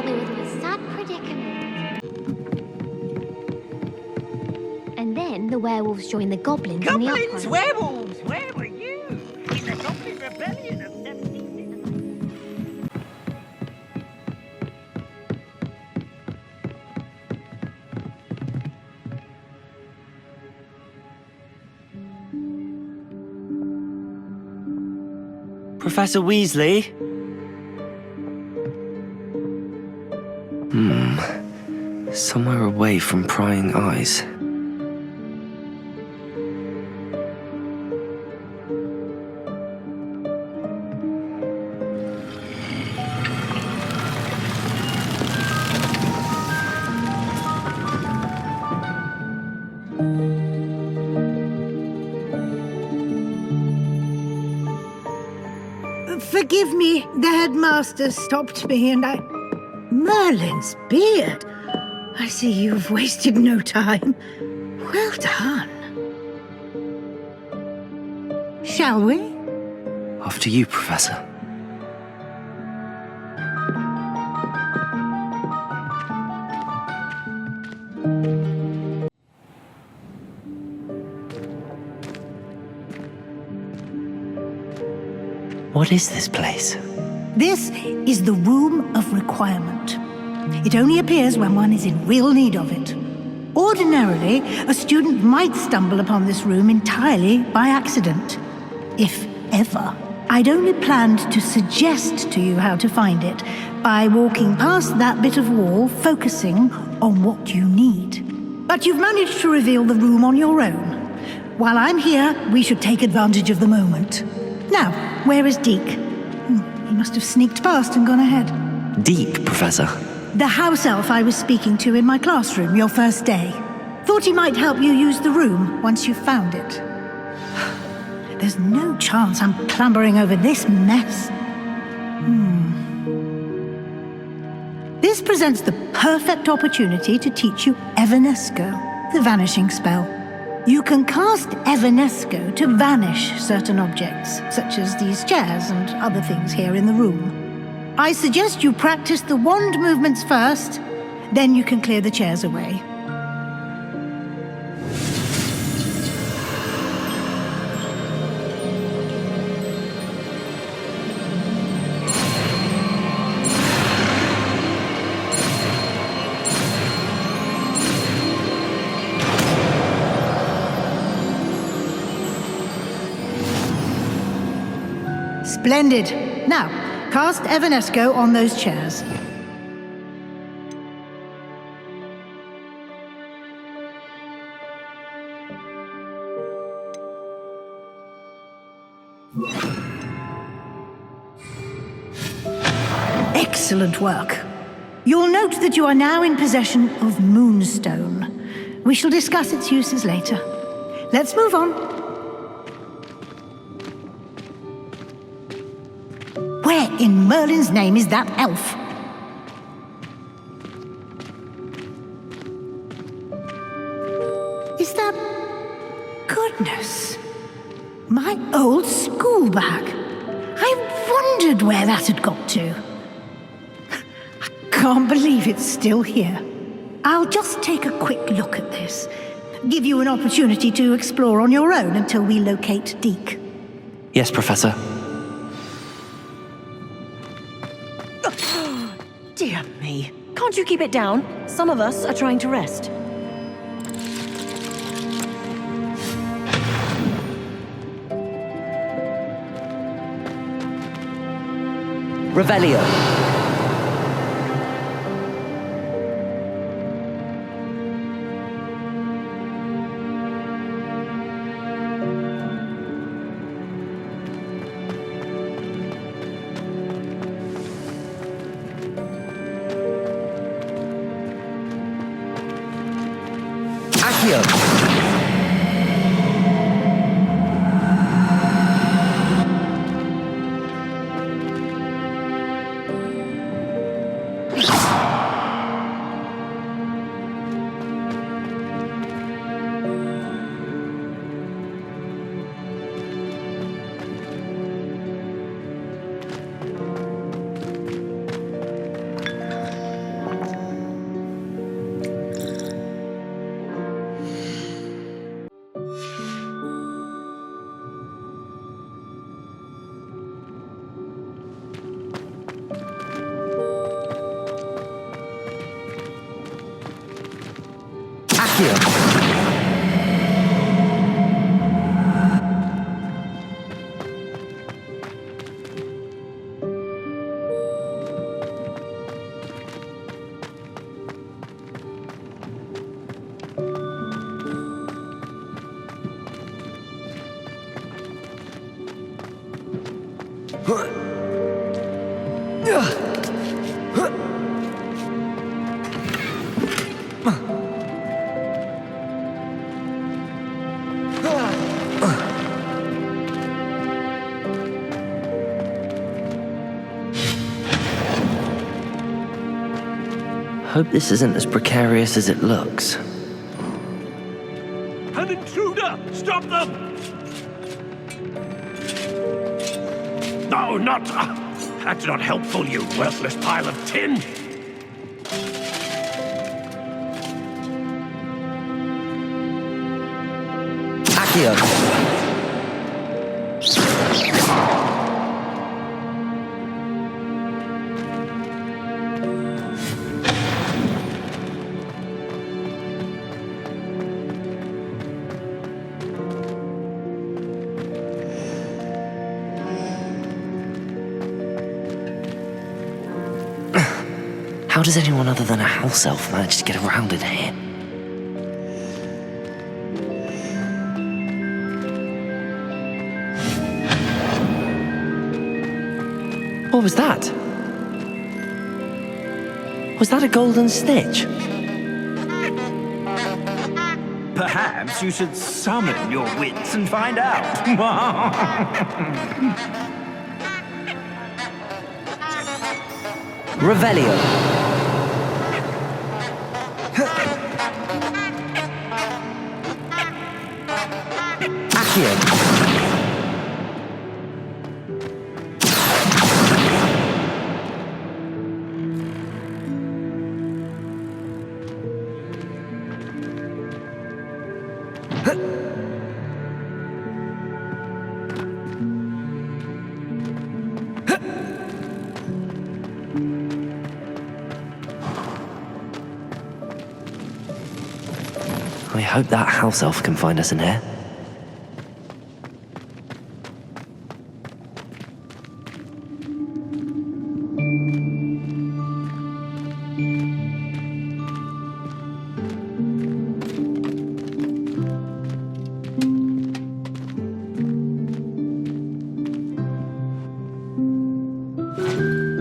help me with my sad predicament. And then the werewolves join the goblins in the Goblins, uproar. werewolves, where were you? In the Goblin Rebellion of 17... Professor Weasley? Somewhere away from prying eyes. Forgive me, the headmaster stopped me and I... Merlin's beard! I see you've wasted no time. Well done. Shall we? After you, Professor. What is this place? This is the Room of Requirement. It only appears when one is in real need of it. Ordinarily, a student might stumble upon this room entirely by accident, if ever. I'd only planned to suggest to you how to find it by walking past that bit of wall, focusing on what you need. But you've managed to reveal the room on your own. While I'm here, we should take advantage of the moment. Now, where is Deke? He must have sneaked past and gone ahead. Deke, Professor. The house elf I was speaking to in my classroom your first day. Thought he might help you use the room once you've found it. There's no chance I'm clambering over this mess. This presents the perfect opportunity to teach you Evanesco, the vanishing spell. You can cast Evanesco to vanish certain objects, such as these chairs and other things here in the room. I suggest you practice the wand movements first, then you can clear the chairs away. Splendid. Now, cast Evanesco on those chairs. Excellent work. You'll note that you are now in possession of Moonstone. We shall discuss its uses later. Let's move on. Where in Merlin's name is that elf? Is that... Goodness. My old school bag. I wondered where that had got to. I can't believe it's still here. I'll just take a quick look at this. Give you an opportunity to explore on your own until we locate Deke. Yes, Professor. Dear me. Can't you keep it down? Some of us are trying to rest. Revelio. Accio. Hope this isn't as precarious as it looks. An intruder! Stop them! No, not... that's not helpful, you worthless pile of tin! Accio! How does anyone other than a house elf manage to get around in here? What was that? Was that a golden snitch? Perhaps you should summon your wits and find out. Revelio. Accio. I hope that house elf can find us in here.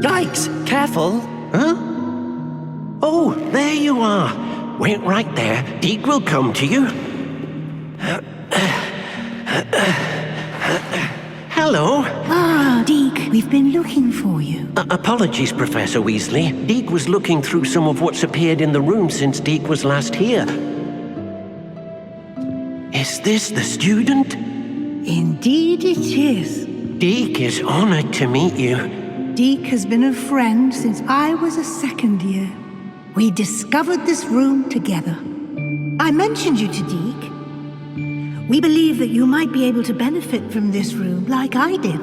Yikes! Careful! Huh? Oh, there you are. Wait right there. Deke will come to you. Hello. Ah, Deke, we've been looking for you. Apologies, Professor Weasley. Deke was looking through some of what's appeared in the room since Deke was last here. Is this the student? Indeed it is. Deke is honored to meet you. Deke has been a friend since I was a second year. We discovered this room together. I mentioned you to Deke. We believe that you might be able to benefit from this room like I did.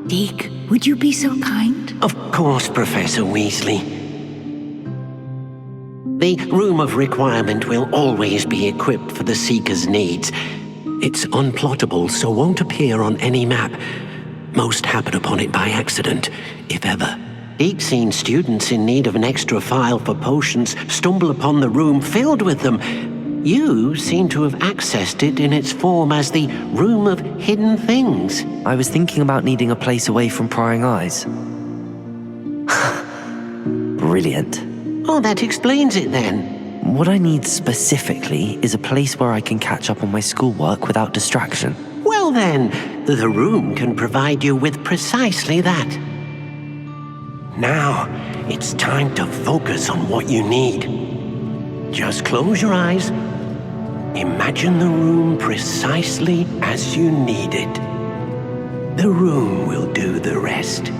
Deke, would you be so kind? Of course, Professor Weasley. The Room of Requirement will always be equipped for the Seeker's needs. It's unplottable, so won't appear on any map. Most happen upon it by accident, if ever. Deke's seen students in need of an extra file for potions stumble upon the room filled with them. You seem to have accessed it in its form as the Room of Hidden Things. I was thinking about needing a place away from prying eyes. Brilliant. Oh, that explains it then. What I need specifically is a place where I can catch up on my schoolwork without distraction. Well then, the room can provide you with precisely that. Now, it's time to focus on what you need. Just close your eyes. Imagine the room precisely as you need it. The room will do the rest.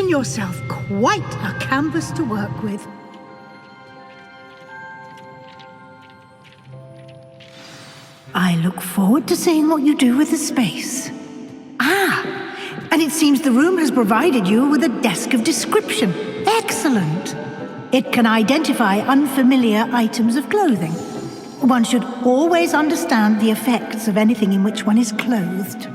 given yourself quite a canvas to work with. I look forward to seeing what you do with the space. And it seems the room has provided you with a desk of description. Excellent. It can identify unfamiliar items of clothing. One should always understand the effects of anything in which one is clothed.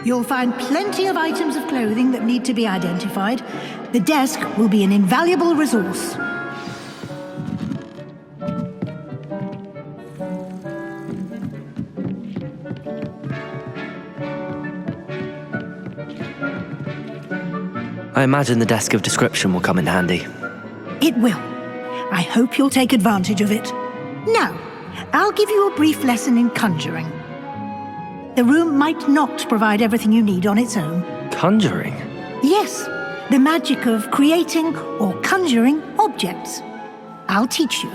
You'll find plenty of items of clothing that need to be identified. The desk will be an invaluable resource. I imagine the desk of description will come in handy. It will. I hope you'll take advantage of it. Now, I'll give you a brief lesson in conjuring. The room might not provide everything you need on its own. Conjuring? Yes, the magic of creating or conjuring objects. I'll teach you.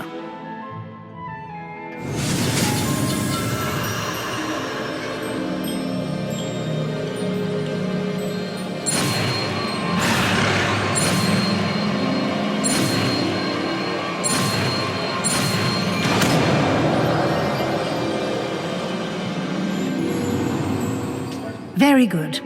Very good.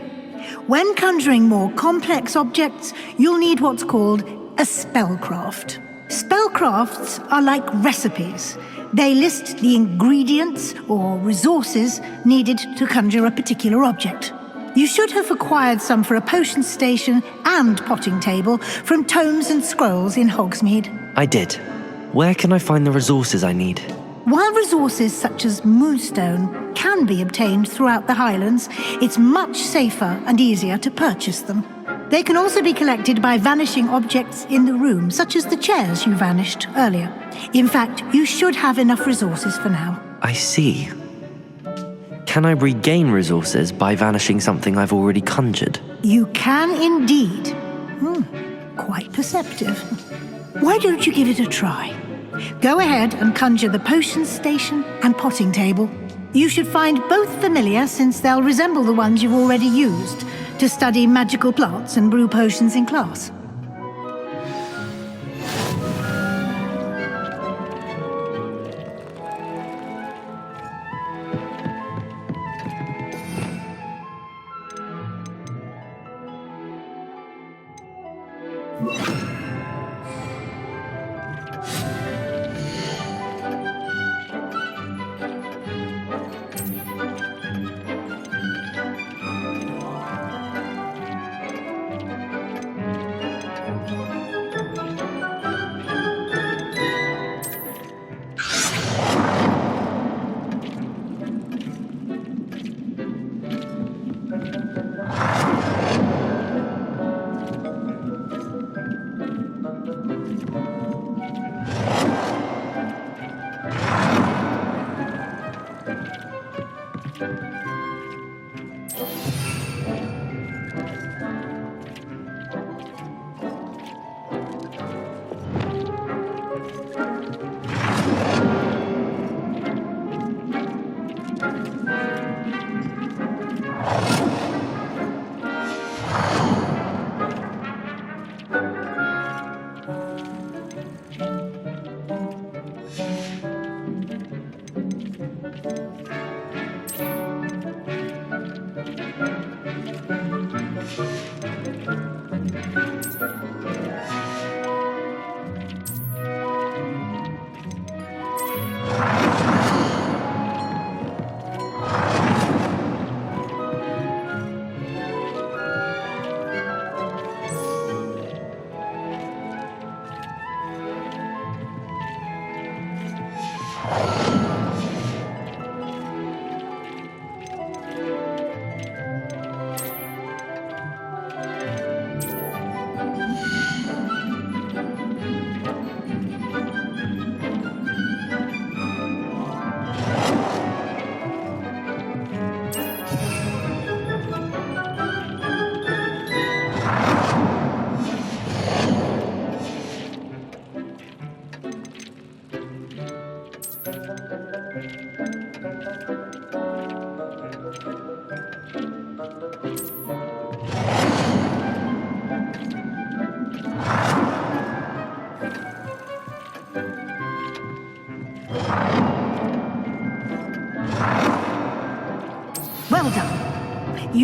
When conjuring more complex objects, you'll need what's called a spellcraft. Spellcrafts are like recipes. They list the ingredients or resources needed to conjure a particular object. You should have acquired some for a potion station and potting table from tomes and scrolls in Hogsmeade. I did. Where can I find the resources I need? While resources such as moonstone can be obtained throughout the Highlands, it's much safer and easier to purchase them. They can also be collected by vanishing objects in the room, such as the chairs you vanished earlier. In fact, you should have enough resources for now. I see. Can I regain resources by vanishing something I've already conjured? You can indeed. Quite perceptive. Why don't you give it a try? Go ahead and conjure the potion station and potting table. You should find both familiar, since they'll resemble the ones you've already used to study magical plants and brew potions in class.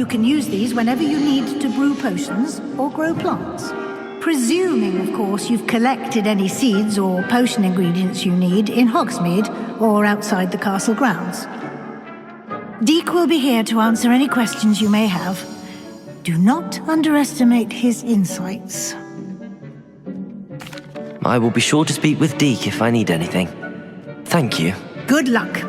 can use these whenever you need to brew potions or grow plants. Presuming, of course, you've collected any seeds or potion ingredients you need in Hogsmeade or outside the castle grounds. Deke will be here to answer any questions you may have. Do not underestimate his insights. I will be sure to speak with Deke if I need anything. Thank you. Good luck.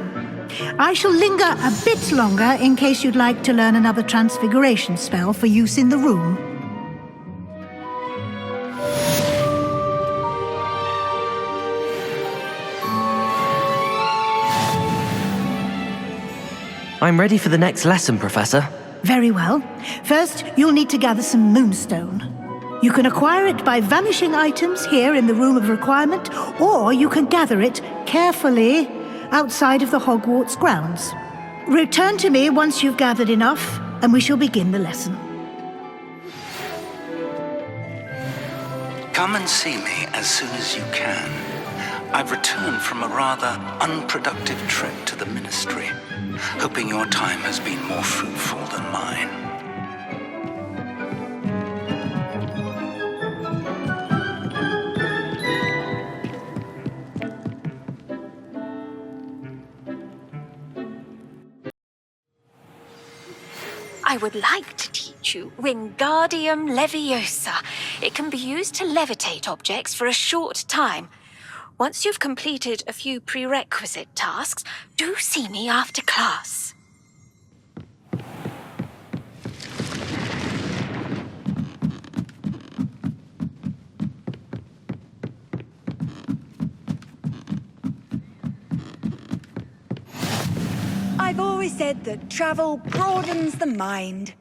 I shall linger a bit longer in case you'd like to learn another transfiguration spell for use in the room. I'm ready for the next lesson, Professor. Very well. First, you'll need to gather some moonstone. You can acquire it by vanishing items here in the Room of Requirement, or you can gather it carefully outside of the Hogwarts grounds. Return to me once you've gathered enough, and we shall begin the lesson. Come and see me as soon as you can. I've returned from a rather unproductive trip to the Ministry, hoping your time has been more fruitful than mine. I would like to teach you Wingardium Leviosa. It can be used to levitate objects for a short time. Once you've completed a few prerequisite tasks, do see me after class. I've always said that travel broadens the mind.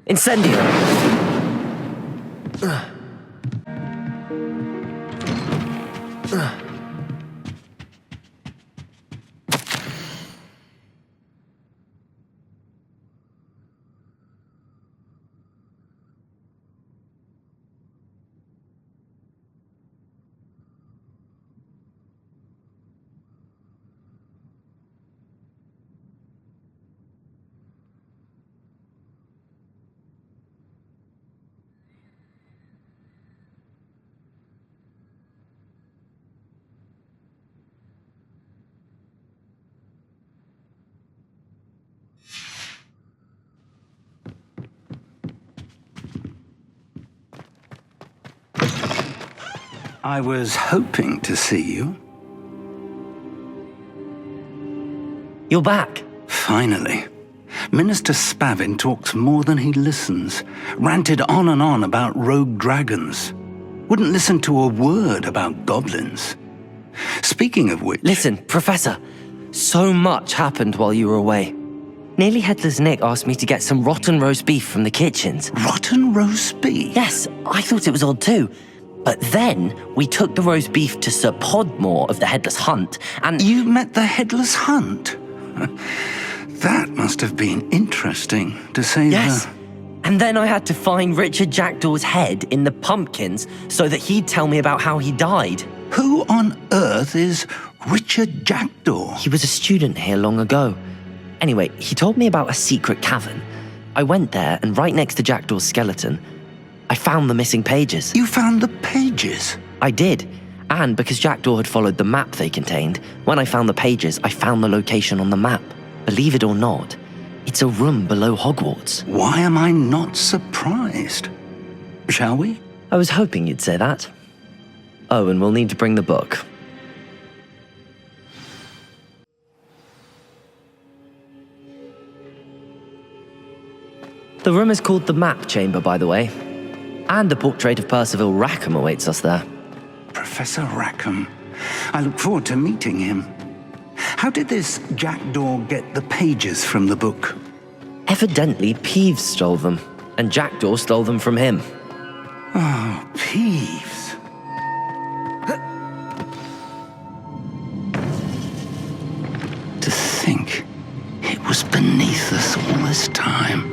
Incendio! I was hoping to see you. You're back. Finally. Minister Spavin talks more than he listens. Ranted on and on about rogue dragons. Wouldn't listen to a word about goblins. Speaking of which... Listen, Professor. So much happened while you were away. Nearly Headless Nick asked me to get some rotten roast beef from the kitchens. Rotten roast beef? Yes, I thought it was odd too. But then we took the roast beef to Sir Podmore of the Headless Hunt, and... You met the Headless Hunt? That must have been interesting, to say Yes. the... And then I had to find Richard Jackdaw's head in the pumpkins so that he'd tell me about how he died. Who on earth is Richard Jackdaw? He was a student here long ago. Anyway, he told me about a secret cavern. I went there, and right next to Jackdaw's skeleton, I found the missing pages. You found the pages? I did. And because Jackdaw had followed the map they contained, when I found the pages, I found the location on the map. Believe it or not, It's a room below Hogwarts. Why am I not surprised? Shall we? I was hoping you'd say that. Oh, and we'll need to bring the book. The room is called the Map Chamber, by the way. And a portrait of Percival Rackham awaits us there. Professor Rackham. I look forward to meeting him. How did this jackdaw get the pages from the book? Evidently, Peeves stole them, and Jackdaw stole them from him. Oh, Peeves. To think it was beneath us all this time.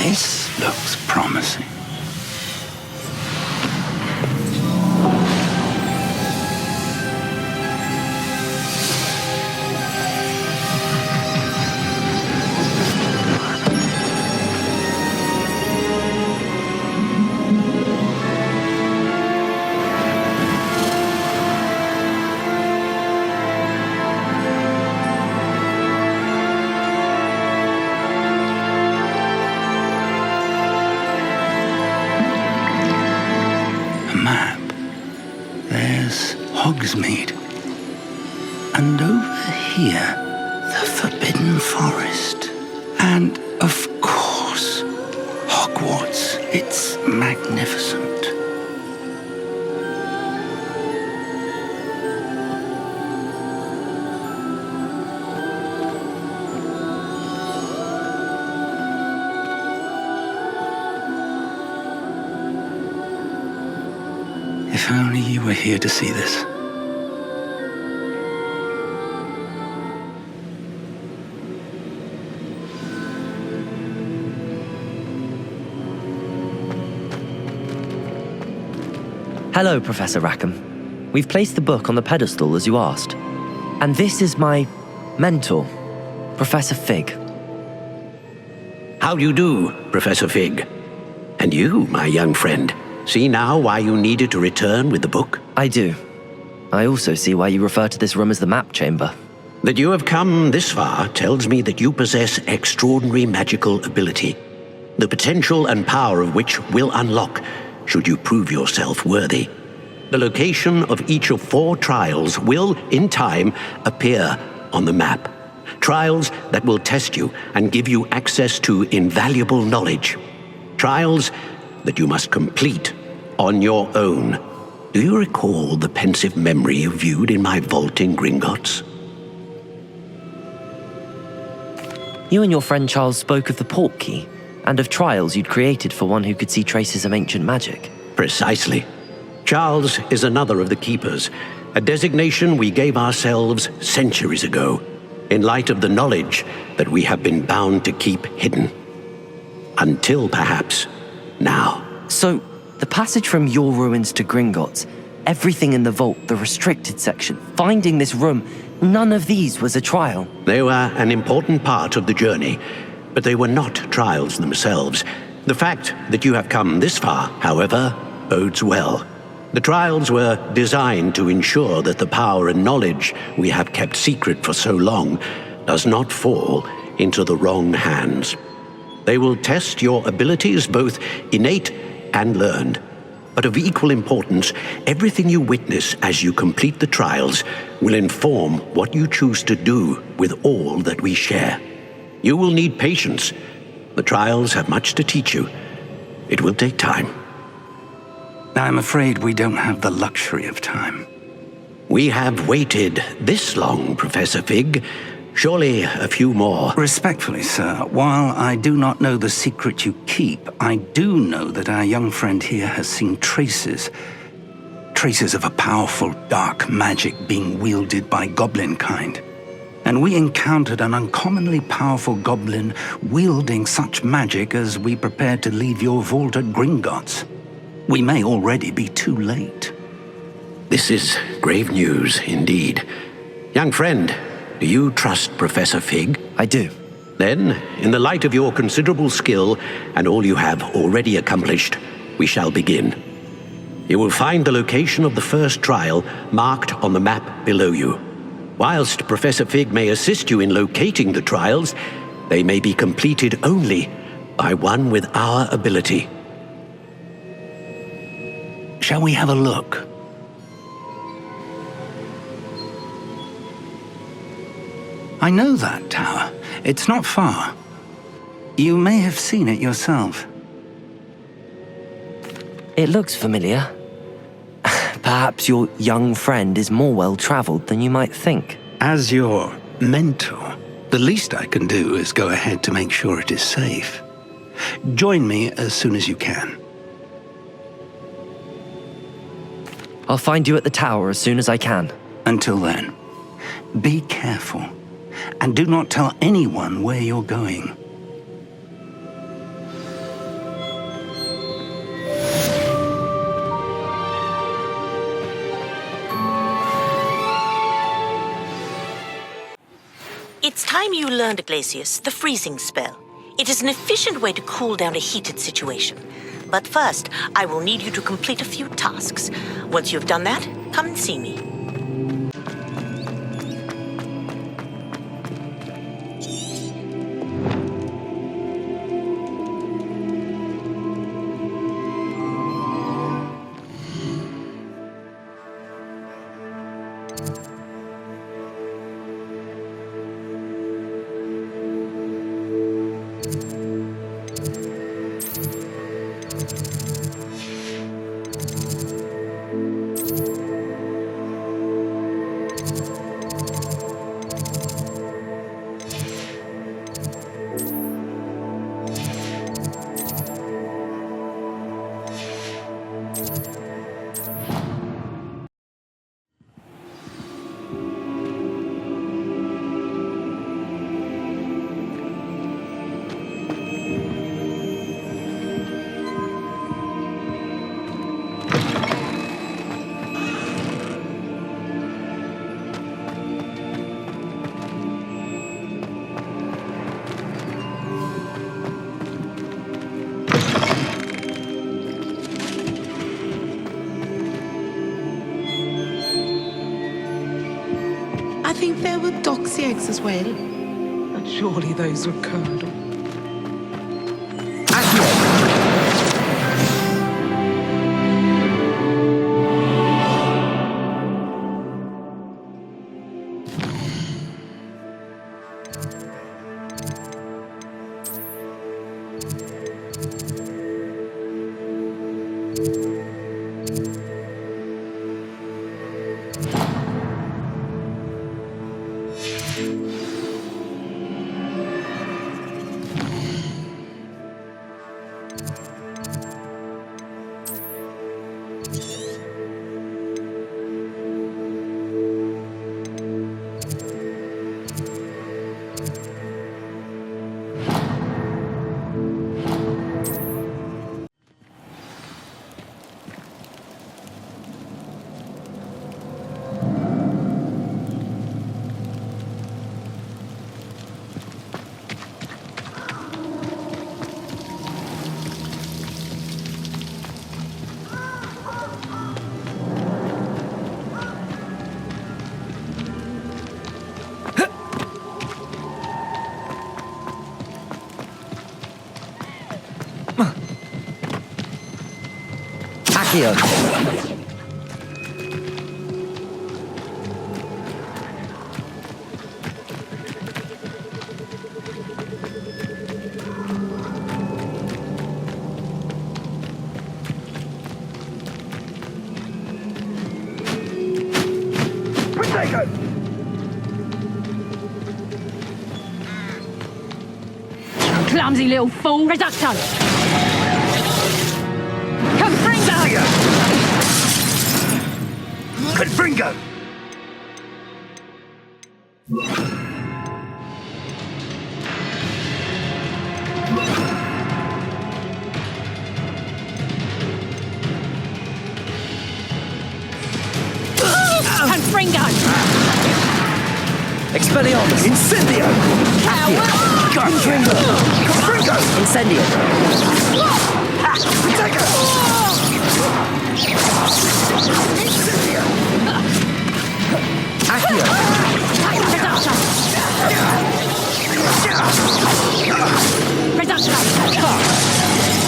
This looks promising. Map. There's Hogsmeade. And over here, the Forbidden Forest. And, of course, Hogwarts. It's magnificent. If only you were here to see this. Hello, Professor Rackham. We've placed the book on the pedestal as you asked. And this is my mentor, Professor Fig. How do you do, Professor Fig? And you, my young friend, see now why you needed to return with the book? I do. I also see why you refer to this room as the Map Chamber. That you have come this far tells me that you possess extraordinary magical ability, the potential and power of which will unlock should you prove yourself worthy. The location of each of 4 trials will, in time, appear on the map. Trials that will test you and give you access to invaluable knowledge. Trials that you must complete on your own. Do you recall the pensive memory you viewed in my vault in Gringotts? You and your friend Charles spoke of the Portkey, and of trials you'd created for one who could see traces of ancient magic. Precisely. Charles is another of the Keepers, a designation we gave ourselves centuries ago, in light of the knowledge that we have been bound to keep hidden. Until, perhaps, now. So, the passage from your ruins to Gringotts, everything in the vault, the restricted section, finding this room, none of these was a trial. They were an important part of the journey, but they were not trials themselves. The fact that you have come this far, however, bodes well. The trials were designed to ensure that the power and knowledge we have kept secret for so long does not fall into the wrong hands. They will test your abilities, both innate and learned. But of equal importance, everything you witness as you complete the trials will inform what you choose to do with all that we share. You will need patience. The trials have much to teach you. It will take time. I'm afraid we don't have the luxury of time. We have waited this long, Professor Fig. Surely a few more. Respectfully, sir, while I do not know the secret you keep, I do know that our young friend here has seen traces of a powerful dark magic being wielded by goblin kind. and we encountered an uncommonly powerful goblin wielding such magic as we prepared to leave your vault at Gringotts. We may already be too late. This is grave news indeed. Young friend, do you trust Professor Fig? I do. Then, in the light of your considerable skill and all you have already accomplished, we shall begin. You will find the location of the first trial marked on the map below you. Whilst Professor Fig may assist you in locating the trials, they may be completed only by one with our ability. Shall we have a look? I know that tower. It's not far. You may have seen it yourself. It looks familiar. Perhaps your young friend is more well-traveled than you might think. As your mentor, the least I can do is go ahead to make sure it is safe. Join me as soon as you can. I'll find you at the tower as soon as I can. Until then, be careful, and do not tell anyone where you're going. It's time you learned, Glacius, the freezing spell. It is an efficient way to cool down a heated situation. But first, I will need you to complete a few tasks. Once you've done that, come and see me. I think there were doxy eggs as well. But surely those were curdled. Here. Clumsy little fool! Reducto! Confringo! Confringo! Confringo! Expelliarmus! Incendio! Accio! Confringo! Confringo! Incendio! Protego! Incendio! Accio! Reduction!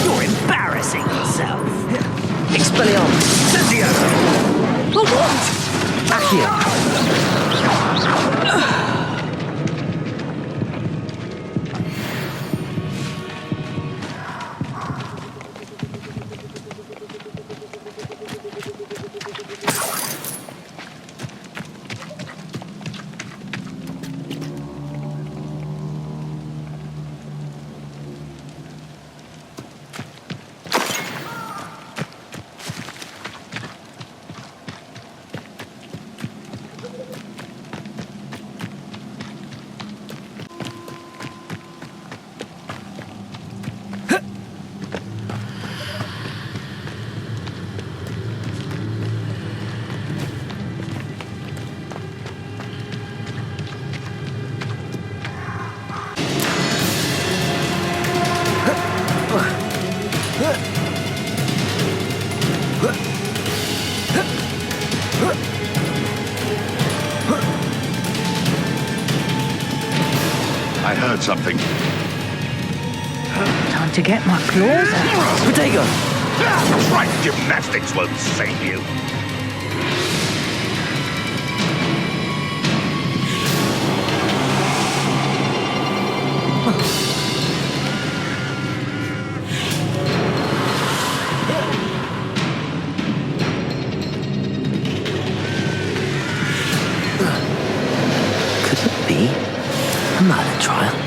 You're embarrassing yourself. Expelliarmus! Incendio! Accio! I heard something. Time to get my claws out. Protego! Right, gymnastics won't save you. Could it be a murder trial?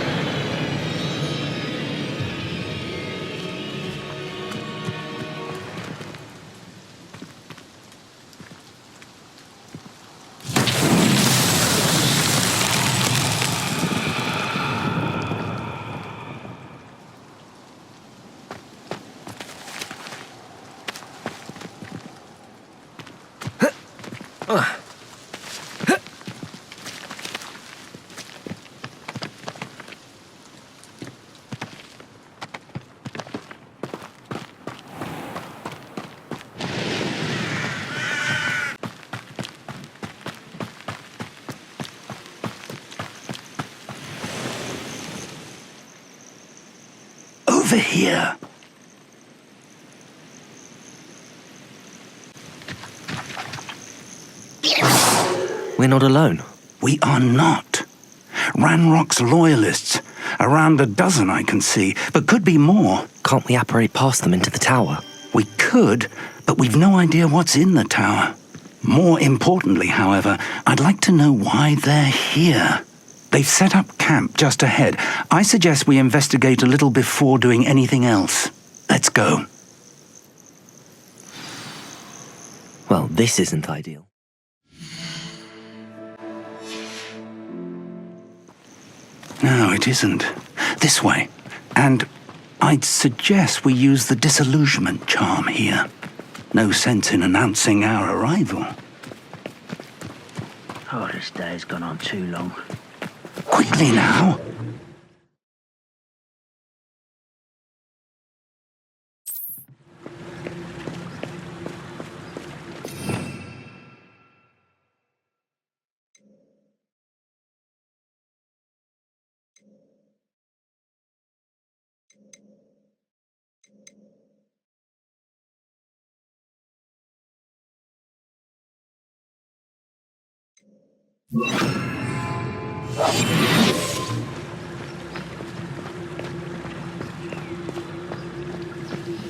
Over here. We're not alone. We are not. Ranrock's loyalists. Around a dozen I can see, but could be more. Can't we apparate past them into the tower? We could, but we've no idea what's in the tower. More importantly, however, I'd like to know why they're here. They've set up camp just ahead. I suggest we investigate a little before doing anything else. Let's go. Well, this isn't ideal. No, it isn't. This way. And I'd suggest we use the disillusionment charm here. No sense in announcing our arrival. Oh, this day's gone on too long. Quickly now.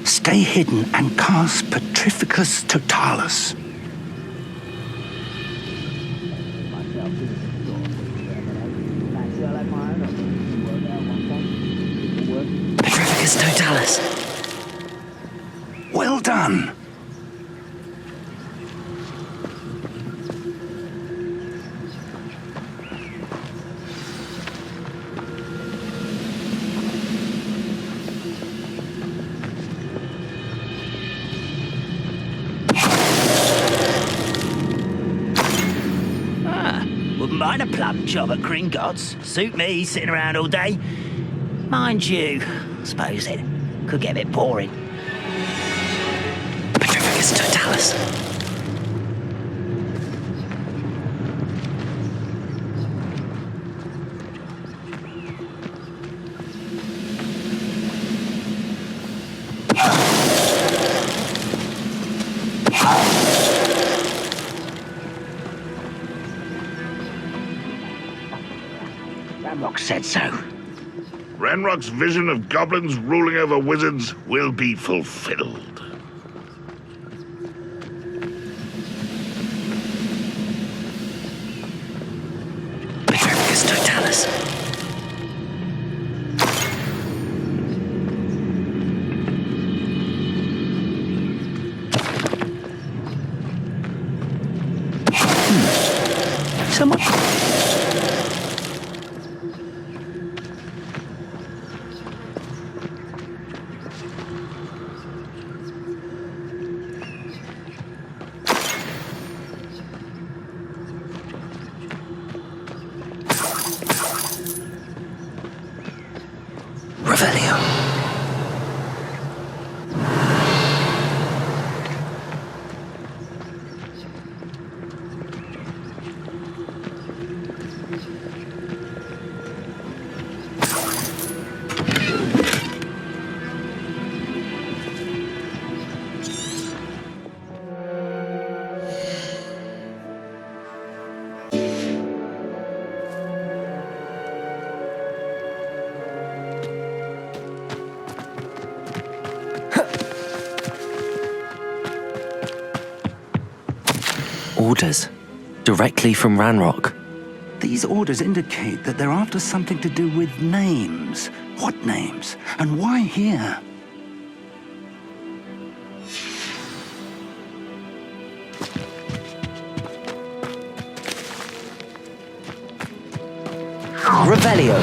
Stay hidden and cast Petrificus Totalis. Petrificus Totalis. Well done. wouldn't mind a plum job at Gringotts. Suit me, sitting around all day. Mind you, I suppose it could get a bit boring. Petrificus Totalis. Ramrock said so. Ranrock's vision of goblins ruling over wizards will be fulfilled. Petrificus Totalis. Someone... Revelio. Orders. Directly from Ranrock. These orders indicate that they're after something to do with names. What names? And why here? Revelio.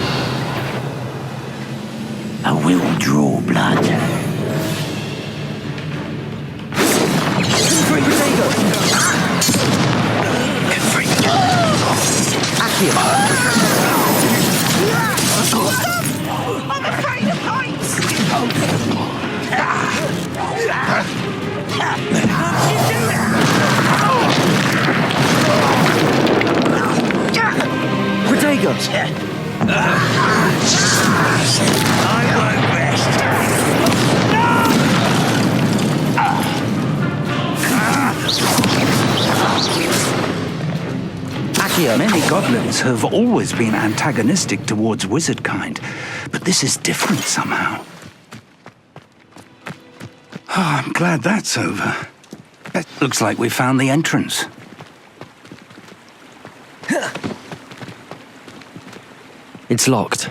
I will draw blood. I'm afraid of heights! Protagos! I won't Accio. Many goblins have always been antagonistic towards wizard kind, but this is different somehow. Oh, I'm glad that's over. It looks like we found the entrance. It's locked.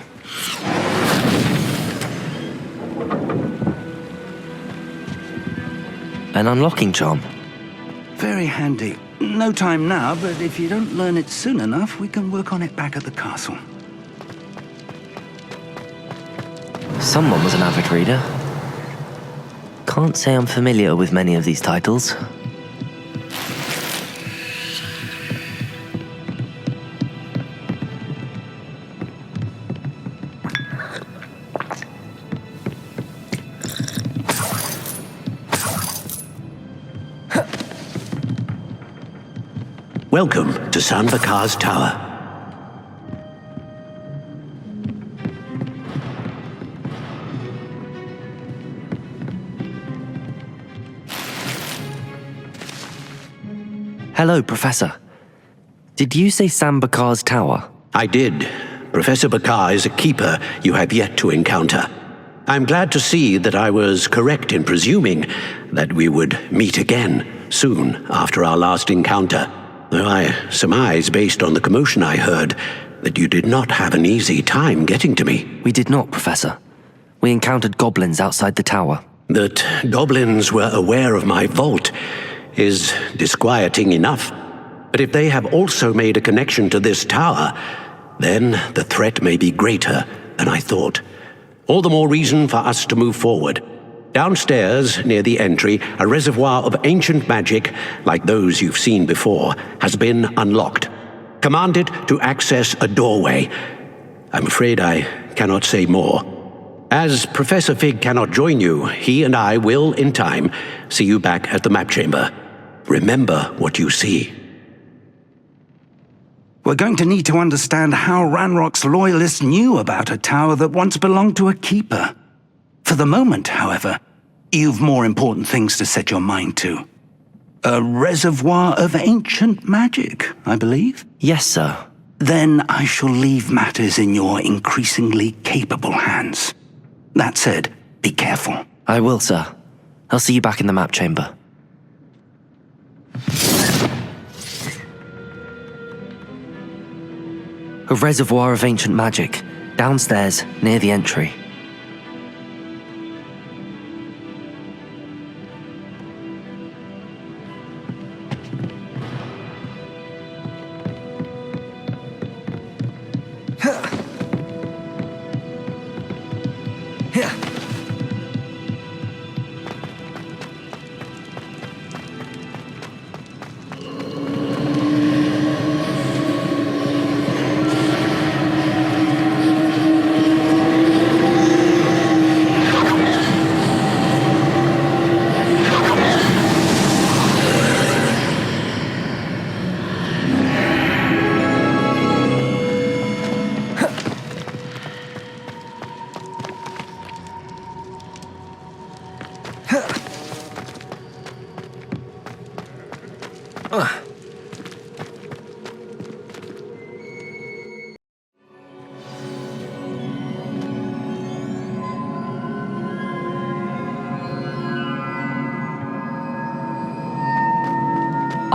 An unlocking charm. Very handy. No time now, but if you don't learn it soon enough, we can work on it back at the castle. Someone was an avid reader. Can't say I'm familiar with many of these titles. Welcome to Sanvakar's Tower. Hello, Professor. Did you say Sambakar's Tower? I did. Professor Bakar is a keeper you have yet to encounter. I'm glad to see that I was correct in presuming that we would meet again soon after our last encounter. Though I surmise, based on the commotion I heard, that you did not have an easy time getting to me. We did not, Professor. We encountered goblins outside the tower. That goblins were aware of my vault is disquieting enough. But if they have also made a connection to this tower, then the threat may be greater than I thought. All the more reason for us to move forward. Downstairs, near the entry, a reservoir of ancient magic, like those you've seen before, has been unlocked. commanded to access a doorway. I'm afraid I cannot say more. As Professor Fig cannot join you, he and I will, in time, see you back at the map chamber. Remember what you see. We're going to need to understand how Ranrock's loyalists knew about a tower that once belonged to a keeper. For the moment, however, you've more important things to set your mind to. A reservoir of ancient magic, I believe? Yes, sir. Then I shall leave matters in your increasingly capable hands. That said, be careful. I will, sir. I'll see you back in the map chamber. A reservoir of ancient magic, downstairs, near the entry.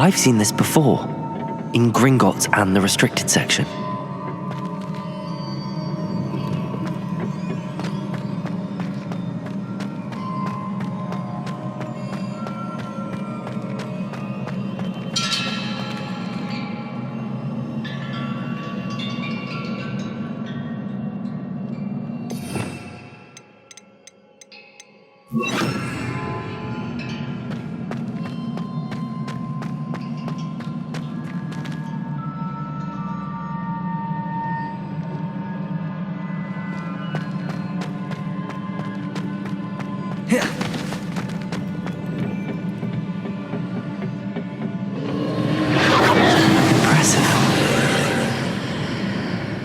I've seen this before, in Gringotts and the restricted section.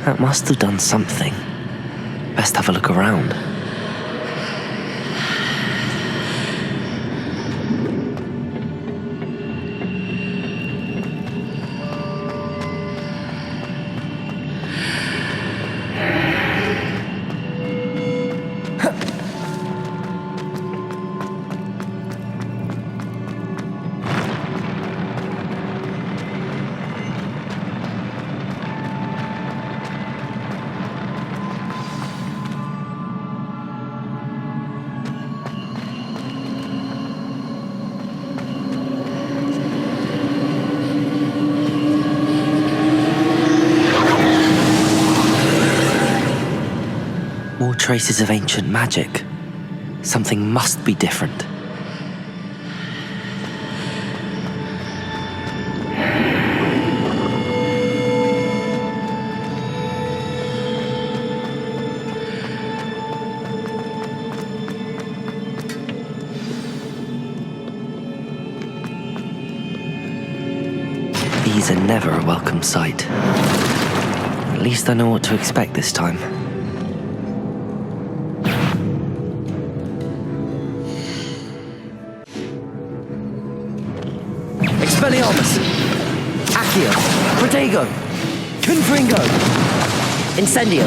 That must have done something. Best have a look around. More traces of ancient magic. Something must be different. These are never a welcome sight. At least I know what to expect this time. Expelliarmus! Accio! Protego! Confringo! Incendio!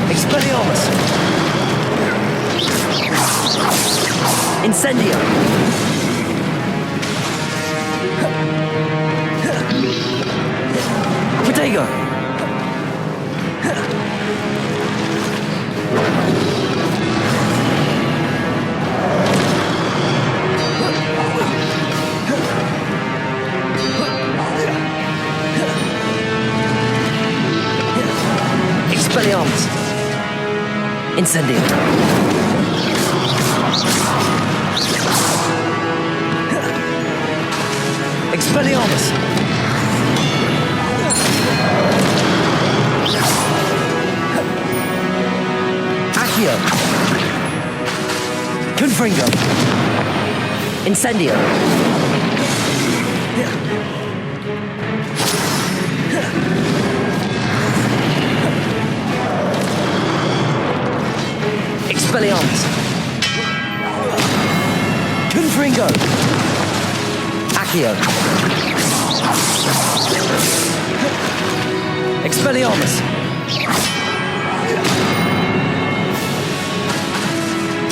Expelliarmus! Incendio! Protego! Expelliarmus! Incendio! Expelliarmus! Accio! Confringo! Incendio! Expelliarmus! Confringo! Accio! Expelliarmus!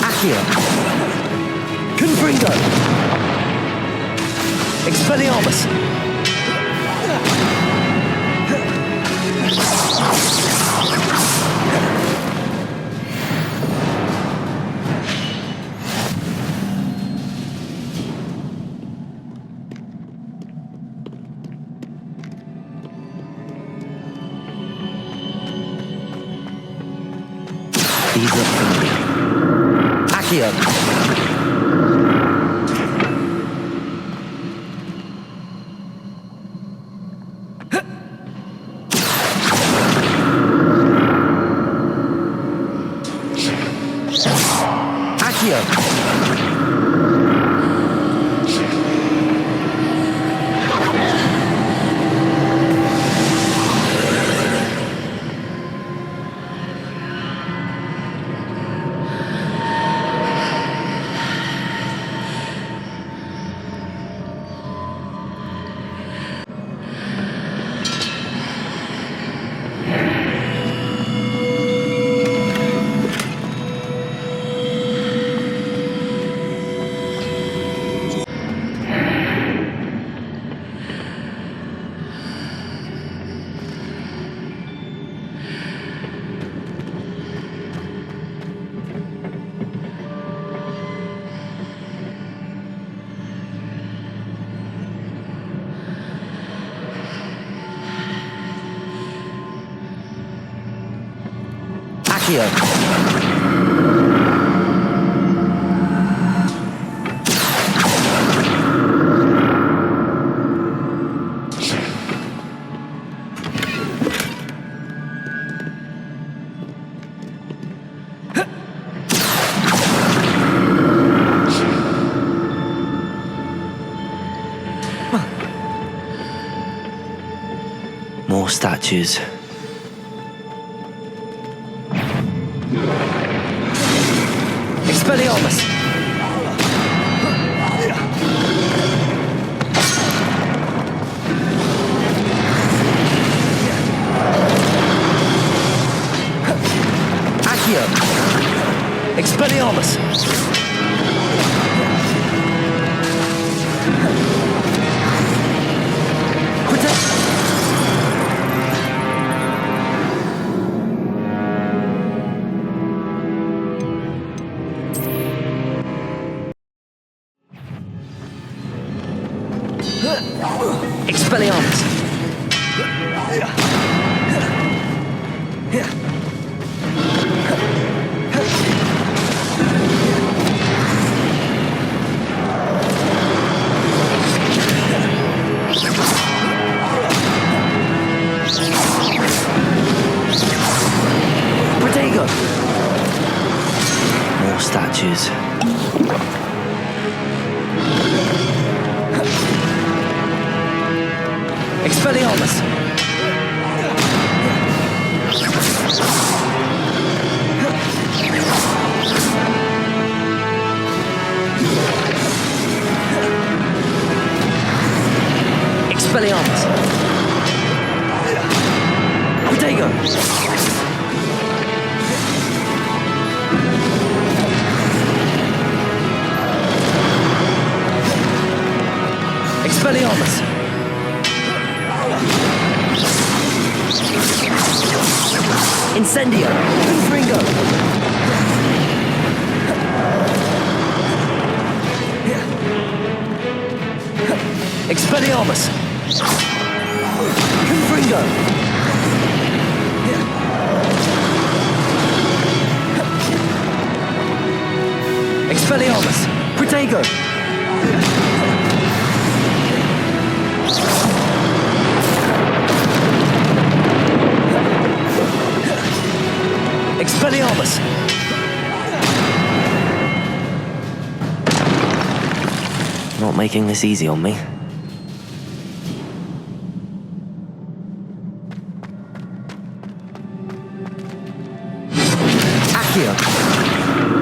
Accio! Confringo! Expelliarmus! These look familiar. Accio! Accio! Accio! More statues. Expelliarmus! Accio! Expelliarmus! Expelliarmus! Protego! More statues. Expelliarmus! Expelliarmus! Protego! Expelliarmus! Incendio! Confringo! Expelliarmus! Confringo! Expelliarmus! Protego! Expelliarmus! Not making this easy on me. Accio!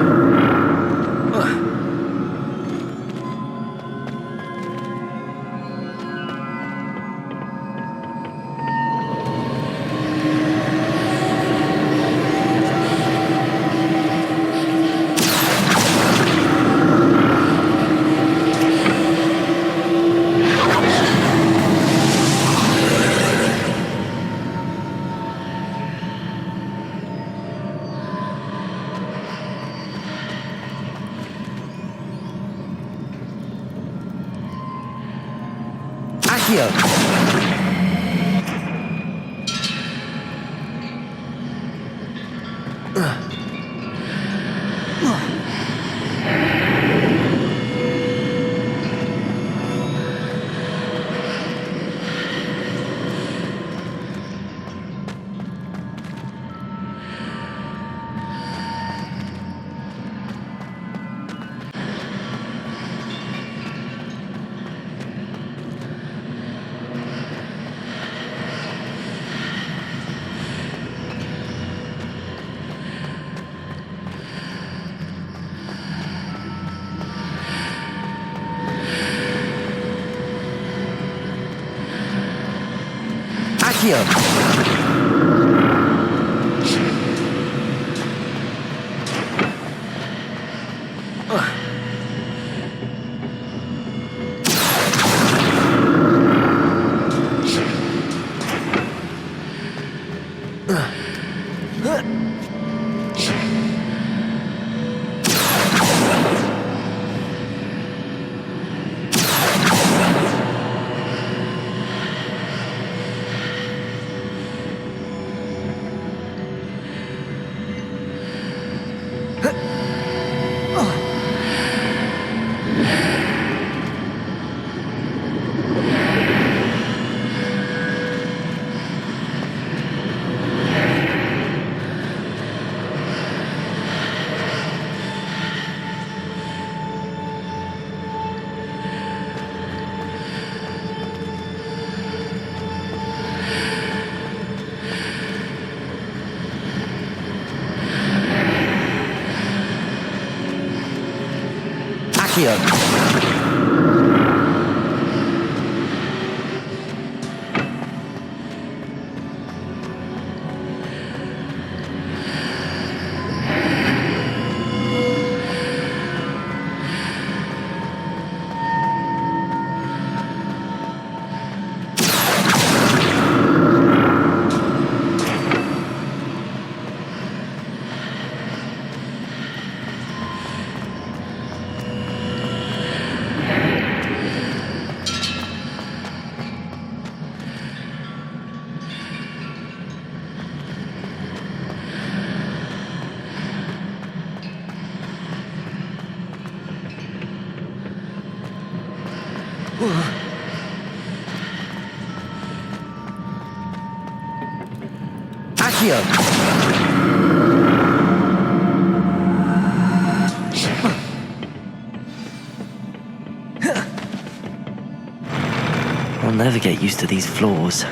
I'll never get used to these floors.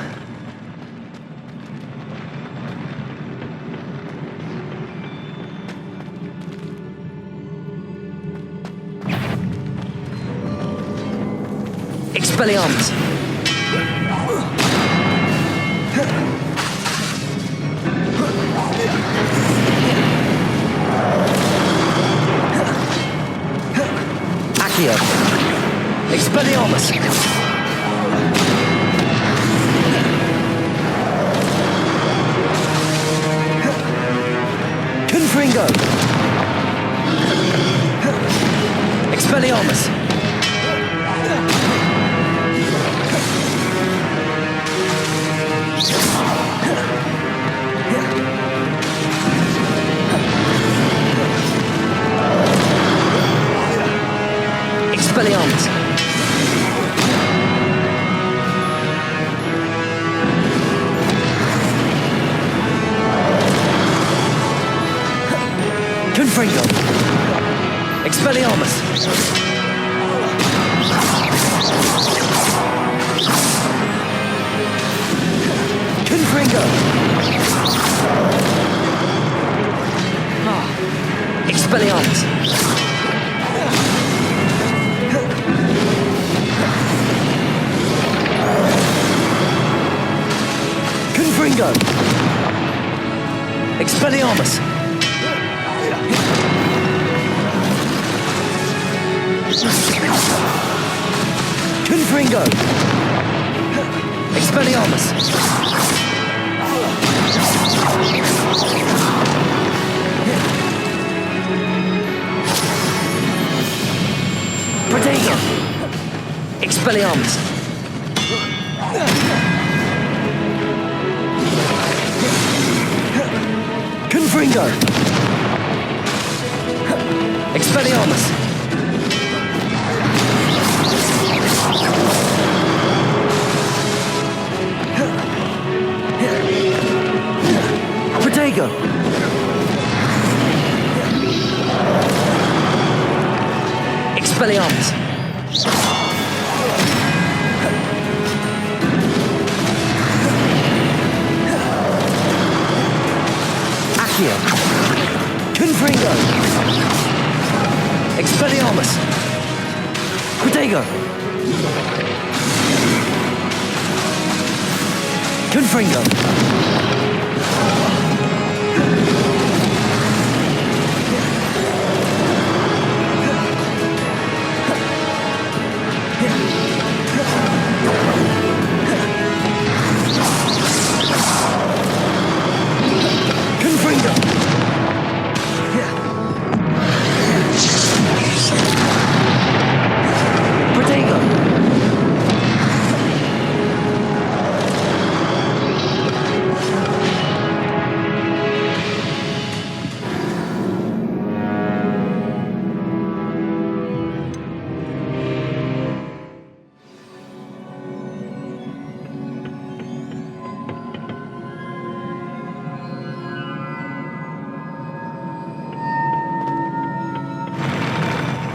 Expelliarmus! Accio! Expelliarmus! Confringo! Expelliarmus! Expelliarmus! Confringo. Expelliarmus. Confringo. Expelliarmus. Confringo. Expelliarmus. Confringo. Expelliarmus. Protego. Expelliarmus. Confringo. Expelliarmus. Protego. Expelliarmus. Accio. Confringo. Expelliarmus. Protego. Confringo. Confringo. Protego.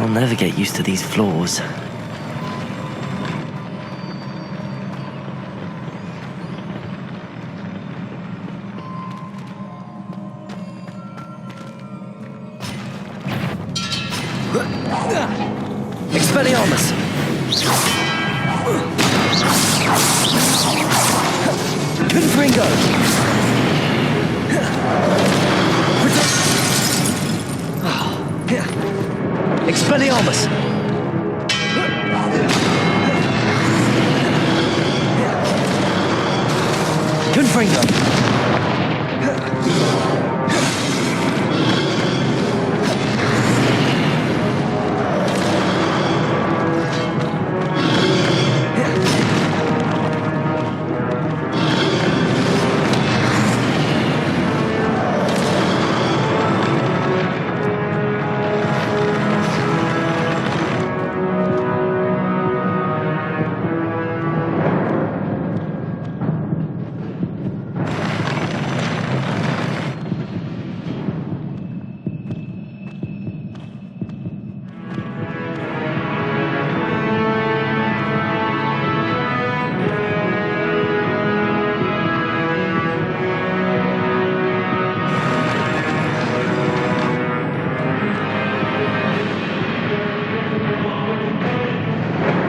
I'll never get used to these floors. Expelliarmus. Confringo. Expelliarmus. Confringo.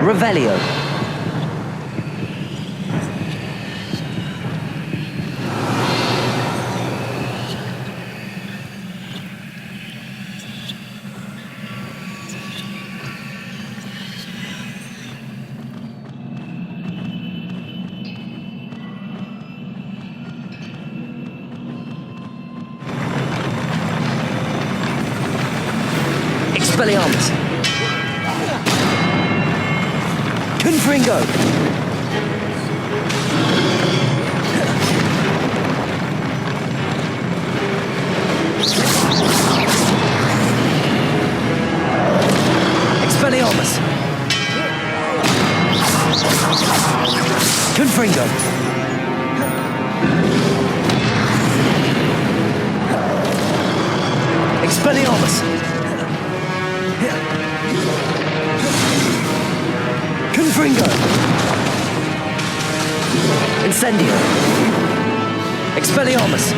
Revelio. Expelliarmus. Confringo. Expelliarmus. Confringo. Expelliarmus! Confringo! Incendio! Expelliarmus!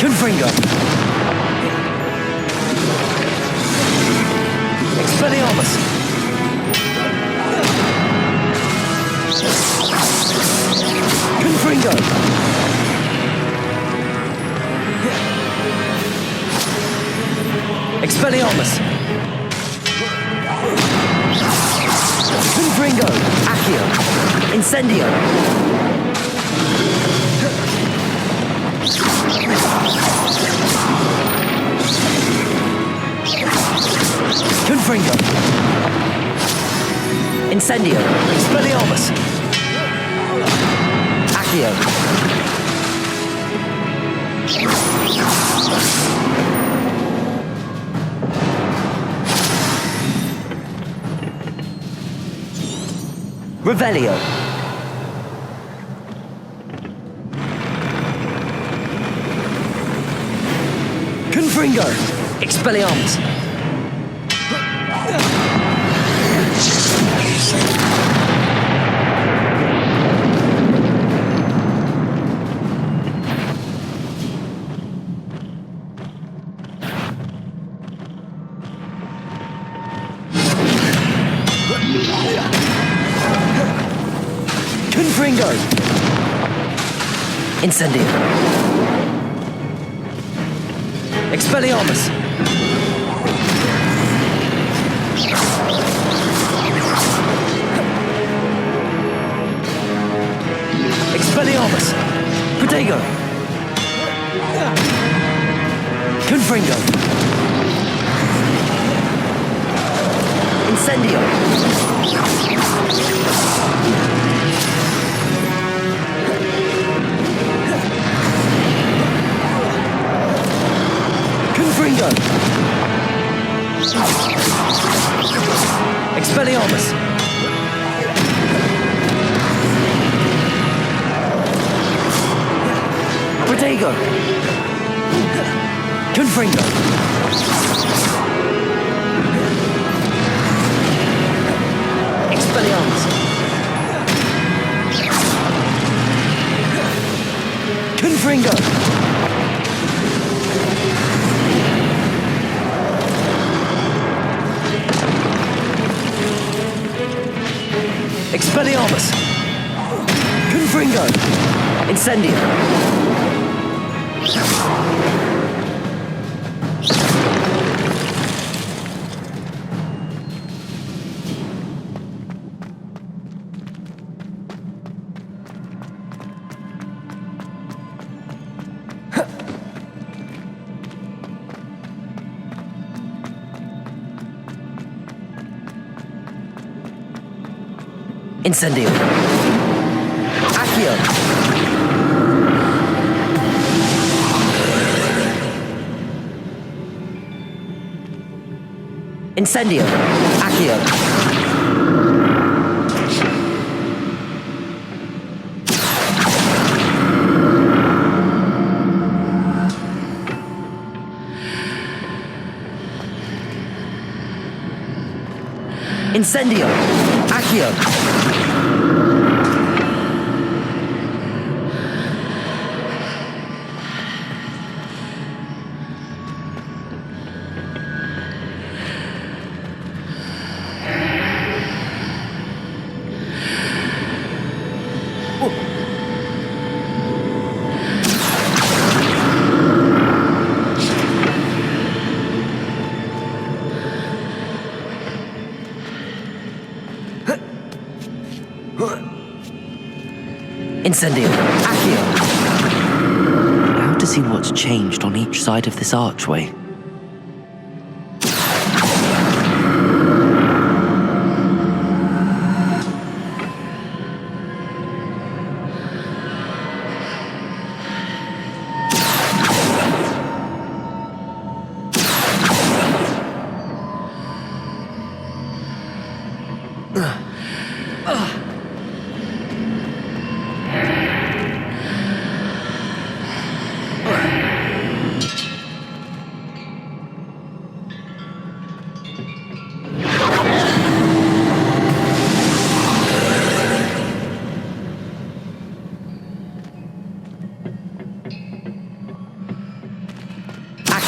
Confringo! Expelliarmus! Confringo! Expelliarmus! Confringo! Accio! Incendio! Confringo! Incendio! Expelliarmus! Accio! Revelio! Confringo! Expelliarmus! Confringo! Incendio! Expelliarmus! Expelliarmus! Protego! Confringo! Incendio! Confringo! Expelliarmus! Protego! Confringo! Expelliarmus! Confringo! Expelliarmus! Confringo! Incendio! Incendio! Accio! Incendio! Accio! Incendio! Accio! Incendio! Accio! How to see what's changed on each side of this archway?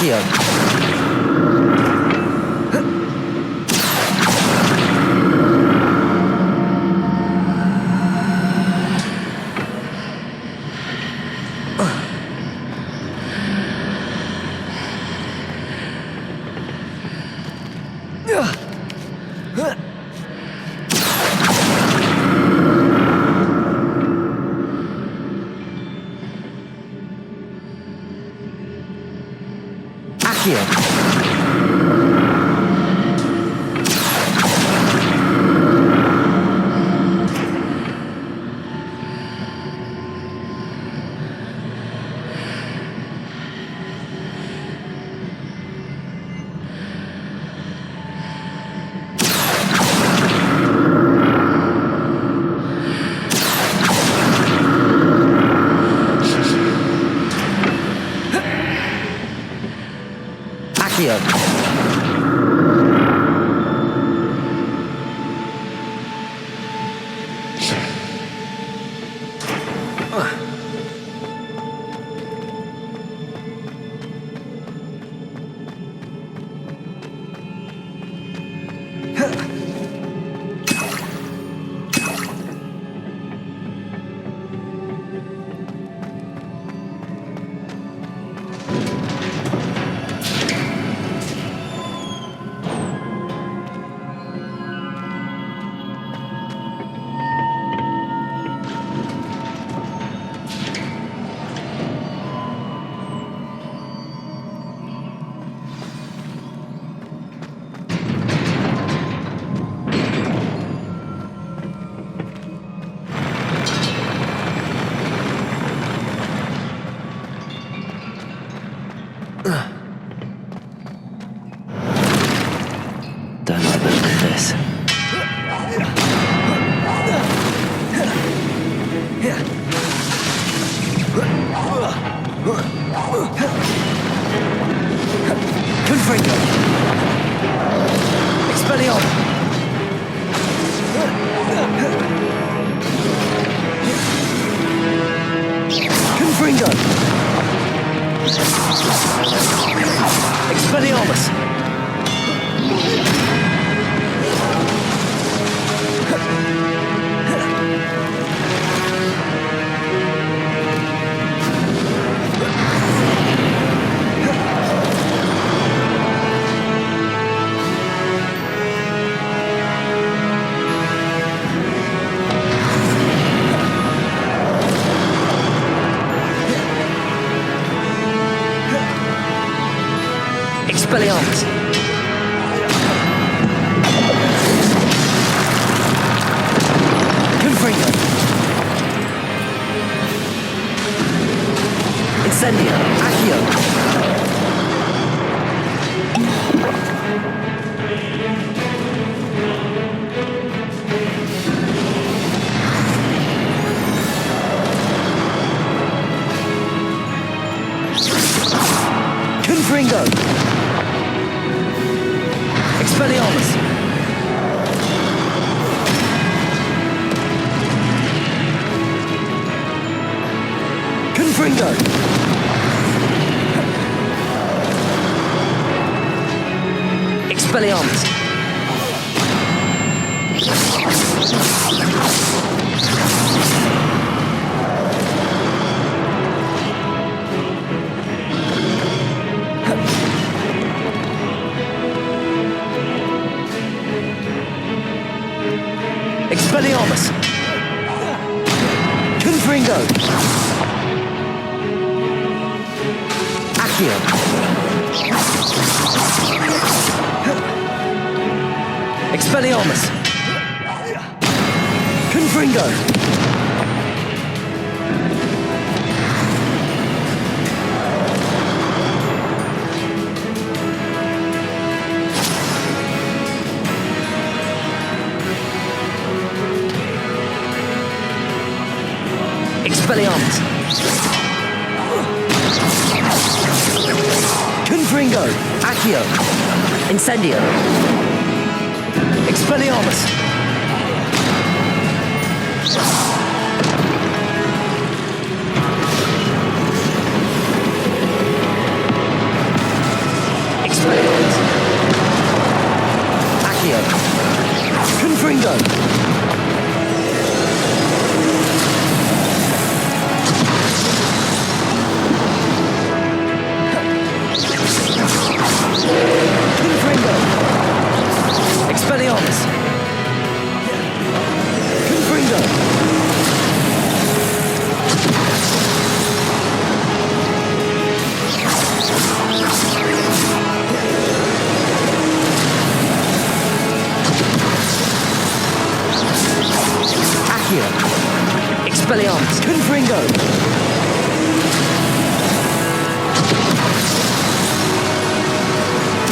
Accio. Don't like the look of this. Confringo! Expelliarmus! Confringo! Expelliarmus! Expelliarmus! Confringo! Incendio! Accio! Confringo! Expelliarmus! Confringo! Expelliarmus! Expelliarmus! Confringo! Accio! Expelliarmus! Confringo! Expelliarmus! Confringo! Accio! Incendio! Expelliarmus!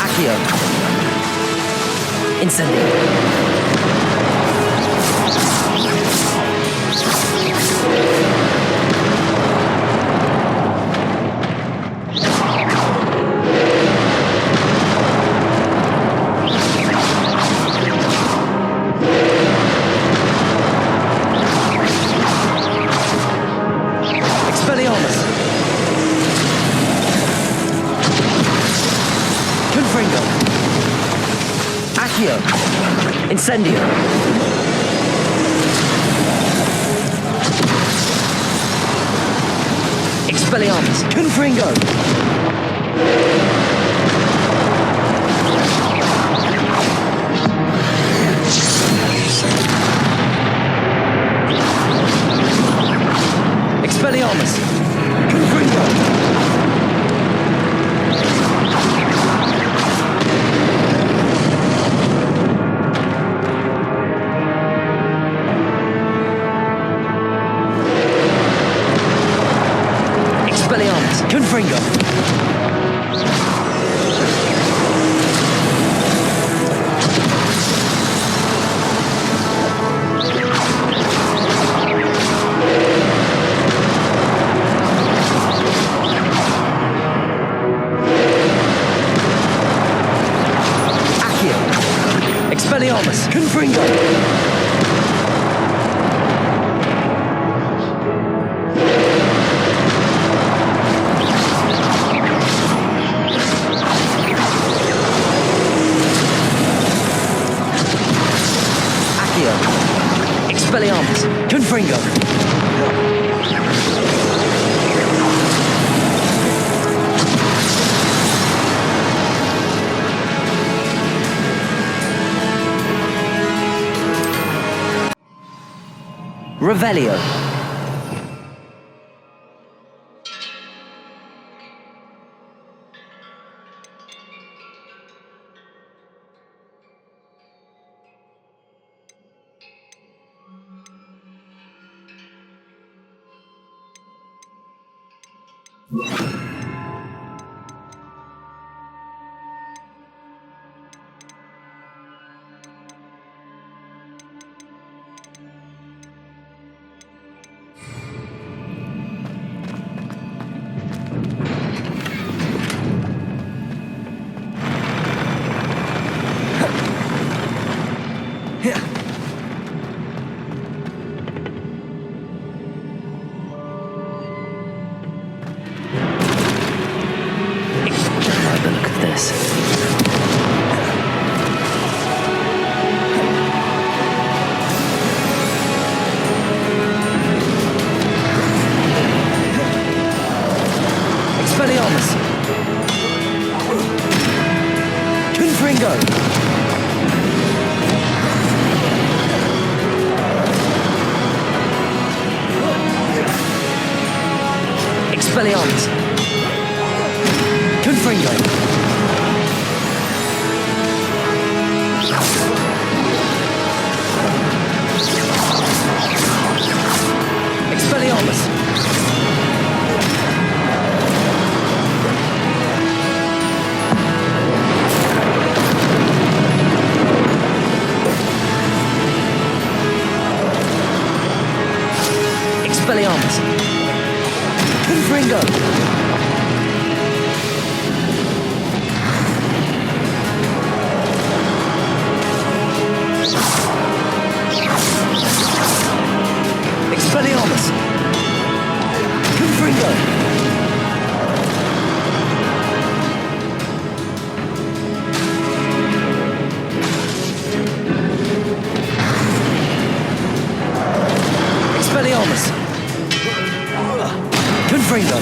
Accio. Incendio. Incendio. Expelliarmus. Confringo. Expelliarmus. Confringo. Confringo. Accio. Expelliarmus. Confringo. Expelliarmus. Confringo. Revelio. Expelliarmus. Confringo. Expelliarmus. Confringo. Expelliarmus. Expelliarmus. Confringo. Expelliarmus. Confringo. Expelliarmus. Confringo.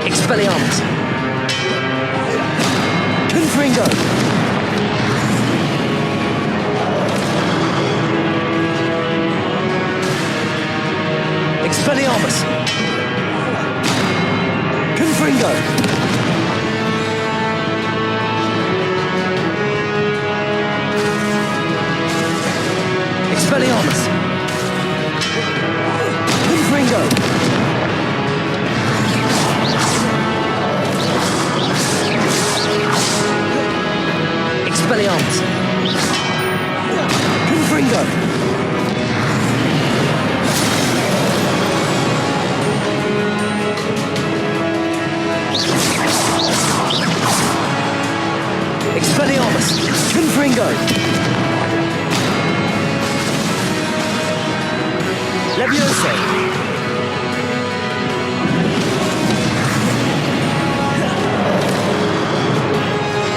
Expelliarmus. Confringo. Expelliarmus. Confringo. Expelliarmus. Confringo. Expelliarmus. Confringo. Levioso.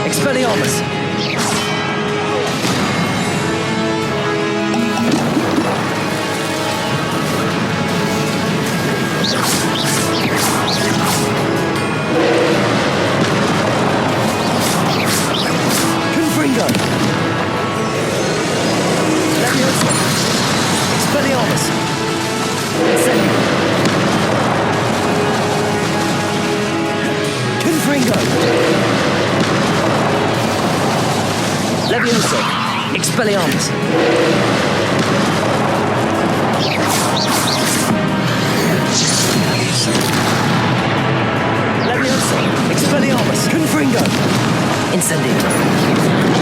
Expelliarmus. Confringo. Levioso. Expelliarmus. Incendio. Confringo. Levioso. Expelliarmus. Levioso. Expelliarmus. Confringo. Incendio.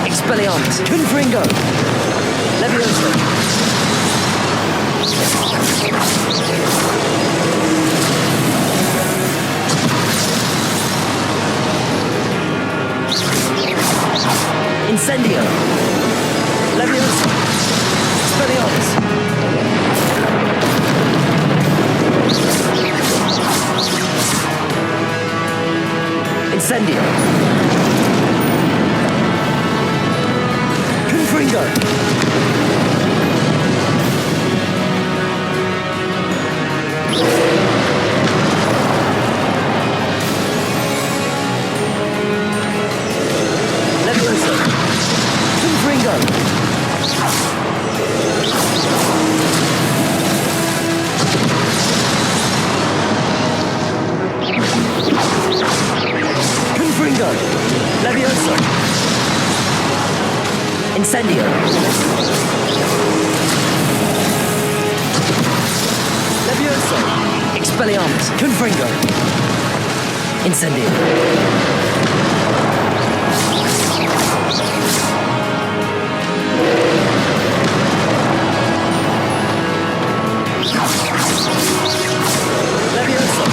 Expelliarmus. Confringo. Levioso. Incendio. Levioso. Expelliarmus. Incendio. Confringo. Levioso. Confringo. Confringo. Levioso. Incendio. Levioso. Expelliarmus. Confringo. Incendio. Levioso.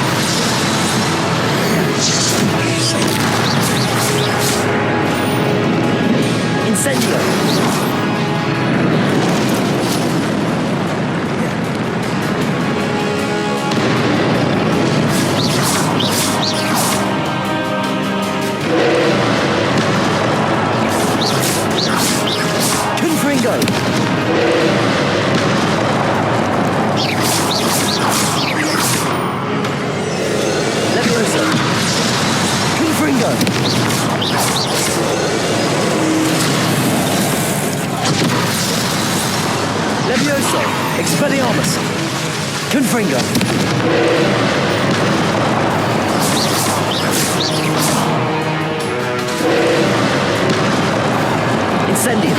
Incendio. Confringo. Levioso. Confringo. Levioso. Expelliarmus. Confringo. Incendio.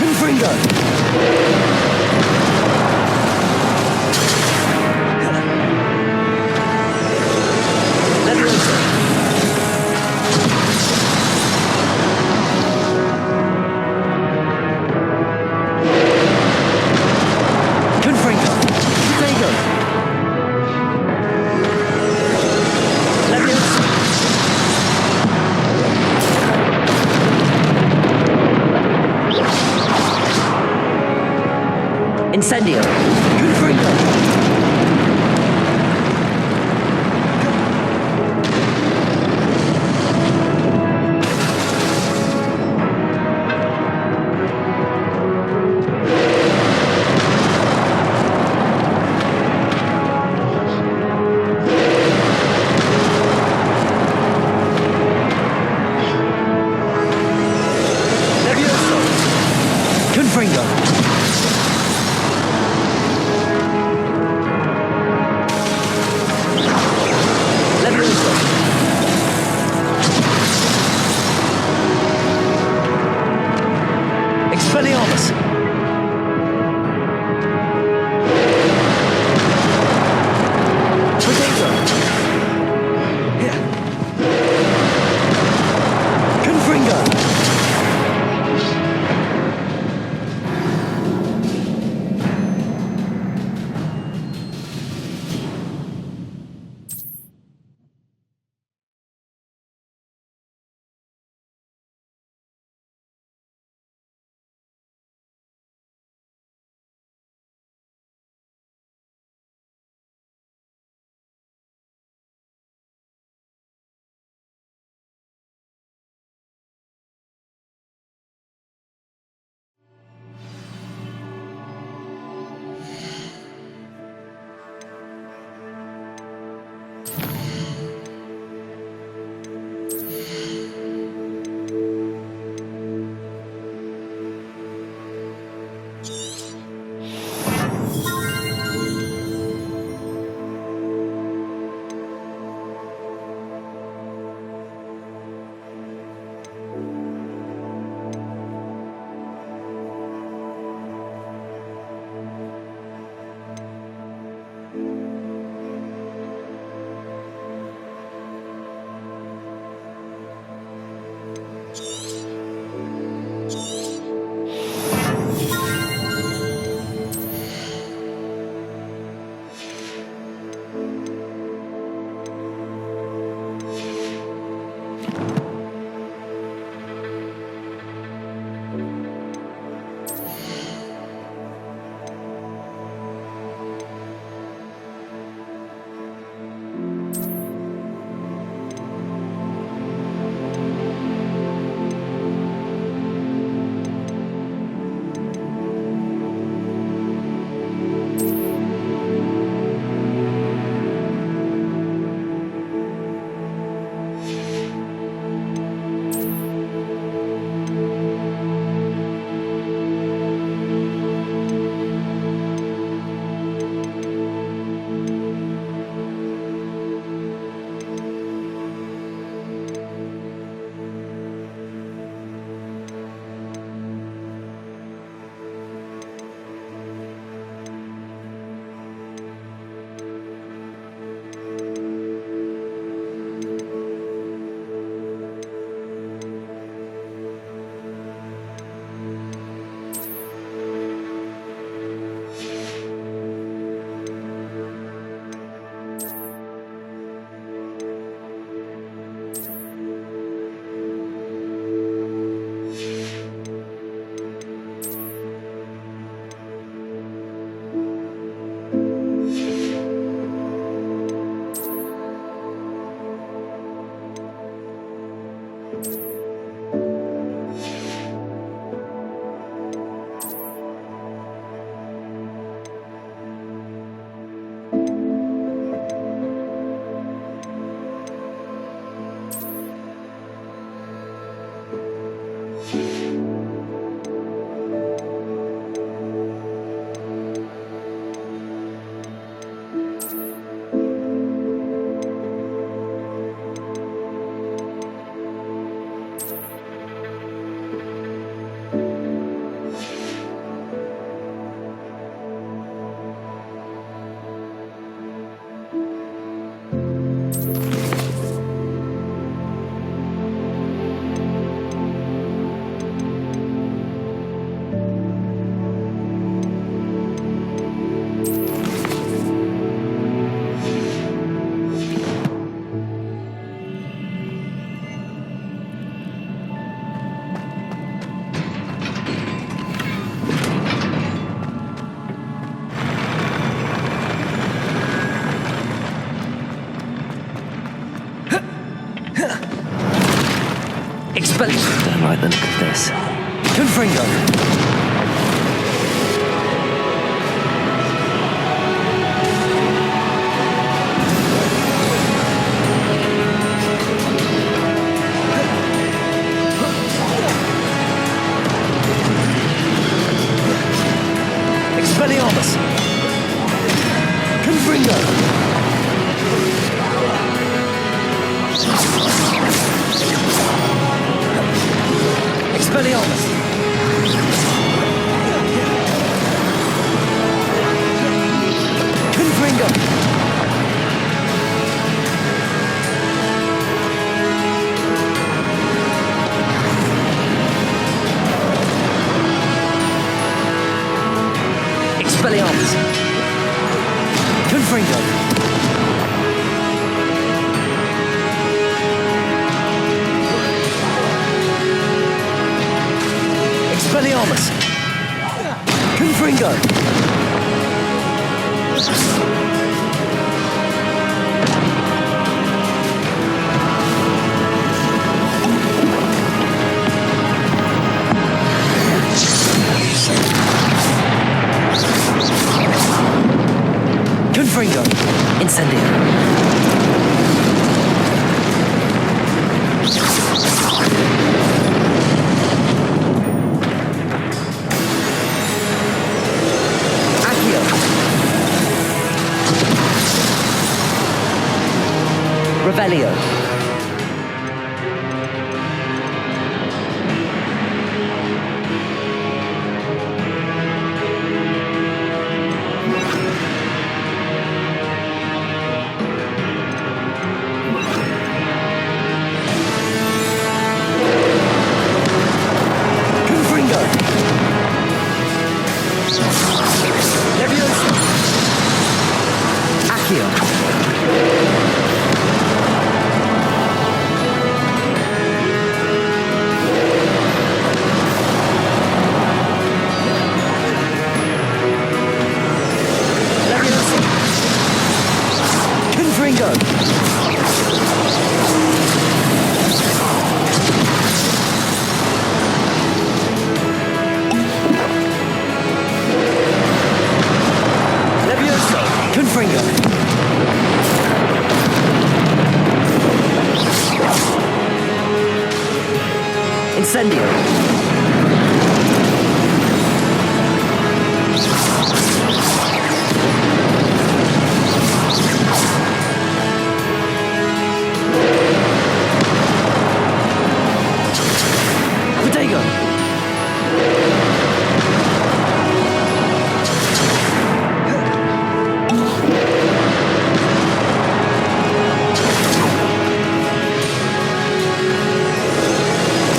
Confringo. Levioso. Confringo. Lego. Levioso. Incendio. Confringo. Expelliarmus! Potato! Here. Confringo! Expelliarmus! Don't like the look of this. Confringo! Leviosa! Confringo! Expelliarmus! Confringo! Confringo! Incendio! Accio! Revelio! Confringo! Leviosa! Accio! Leviosa! Confringo! Leviosa! Confringo! Incendio! Protego!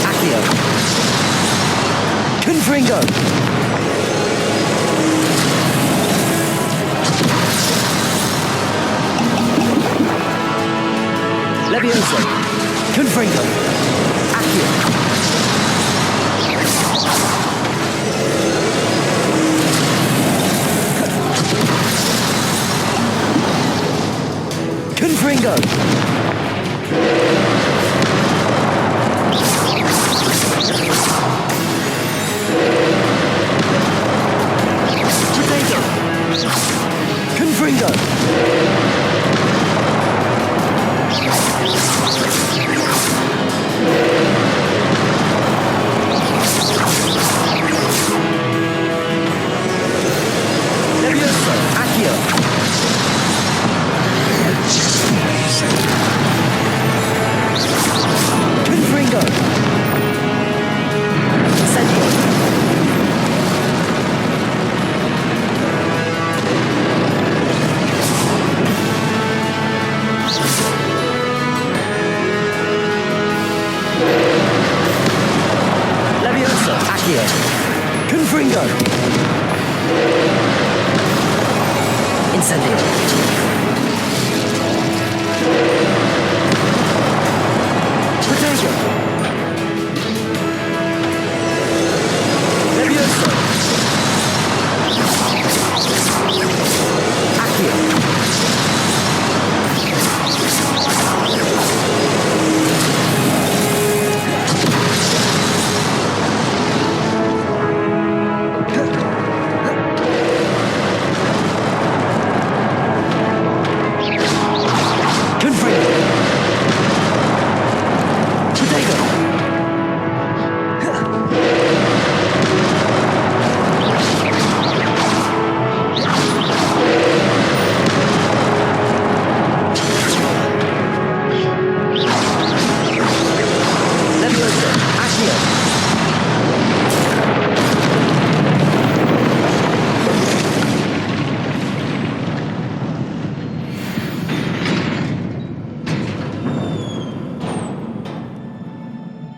Accio! Confringo! Leviosa! Confringo! Accio! Confringo! Protego! Confringo! Leviosa! Accio! Confringo! Incendio! Leviosa! Accio! Confringo! Incendio! Protego! Leviosa! Accio!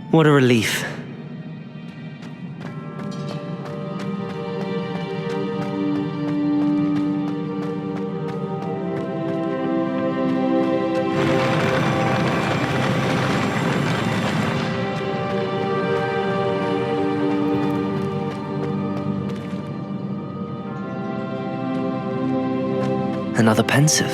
What a relief. another pensive.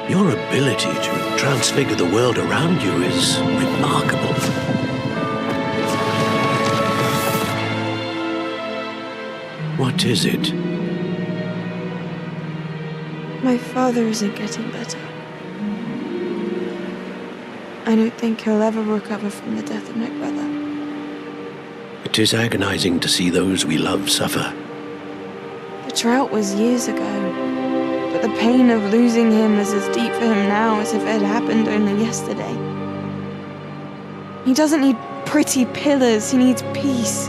Your ability to transfigure the world around you is remarkable. What is it? My father isn't getting better. I don't think he'll ever recover from the death of my brother. It is agonizing to see those we love suffer. The drought was years ago, but the pain of losing him is as deep for him now as if it had happened only yesterday. He doesn't need pretty pillars, he needs peace.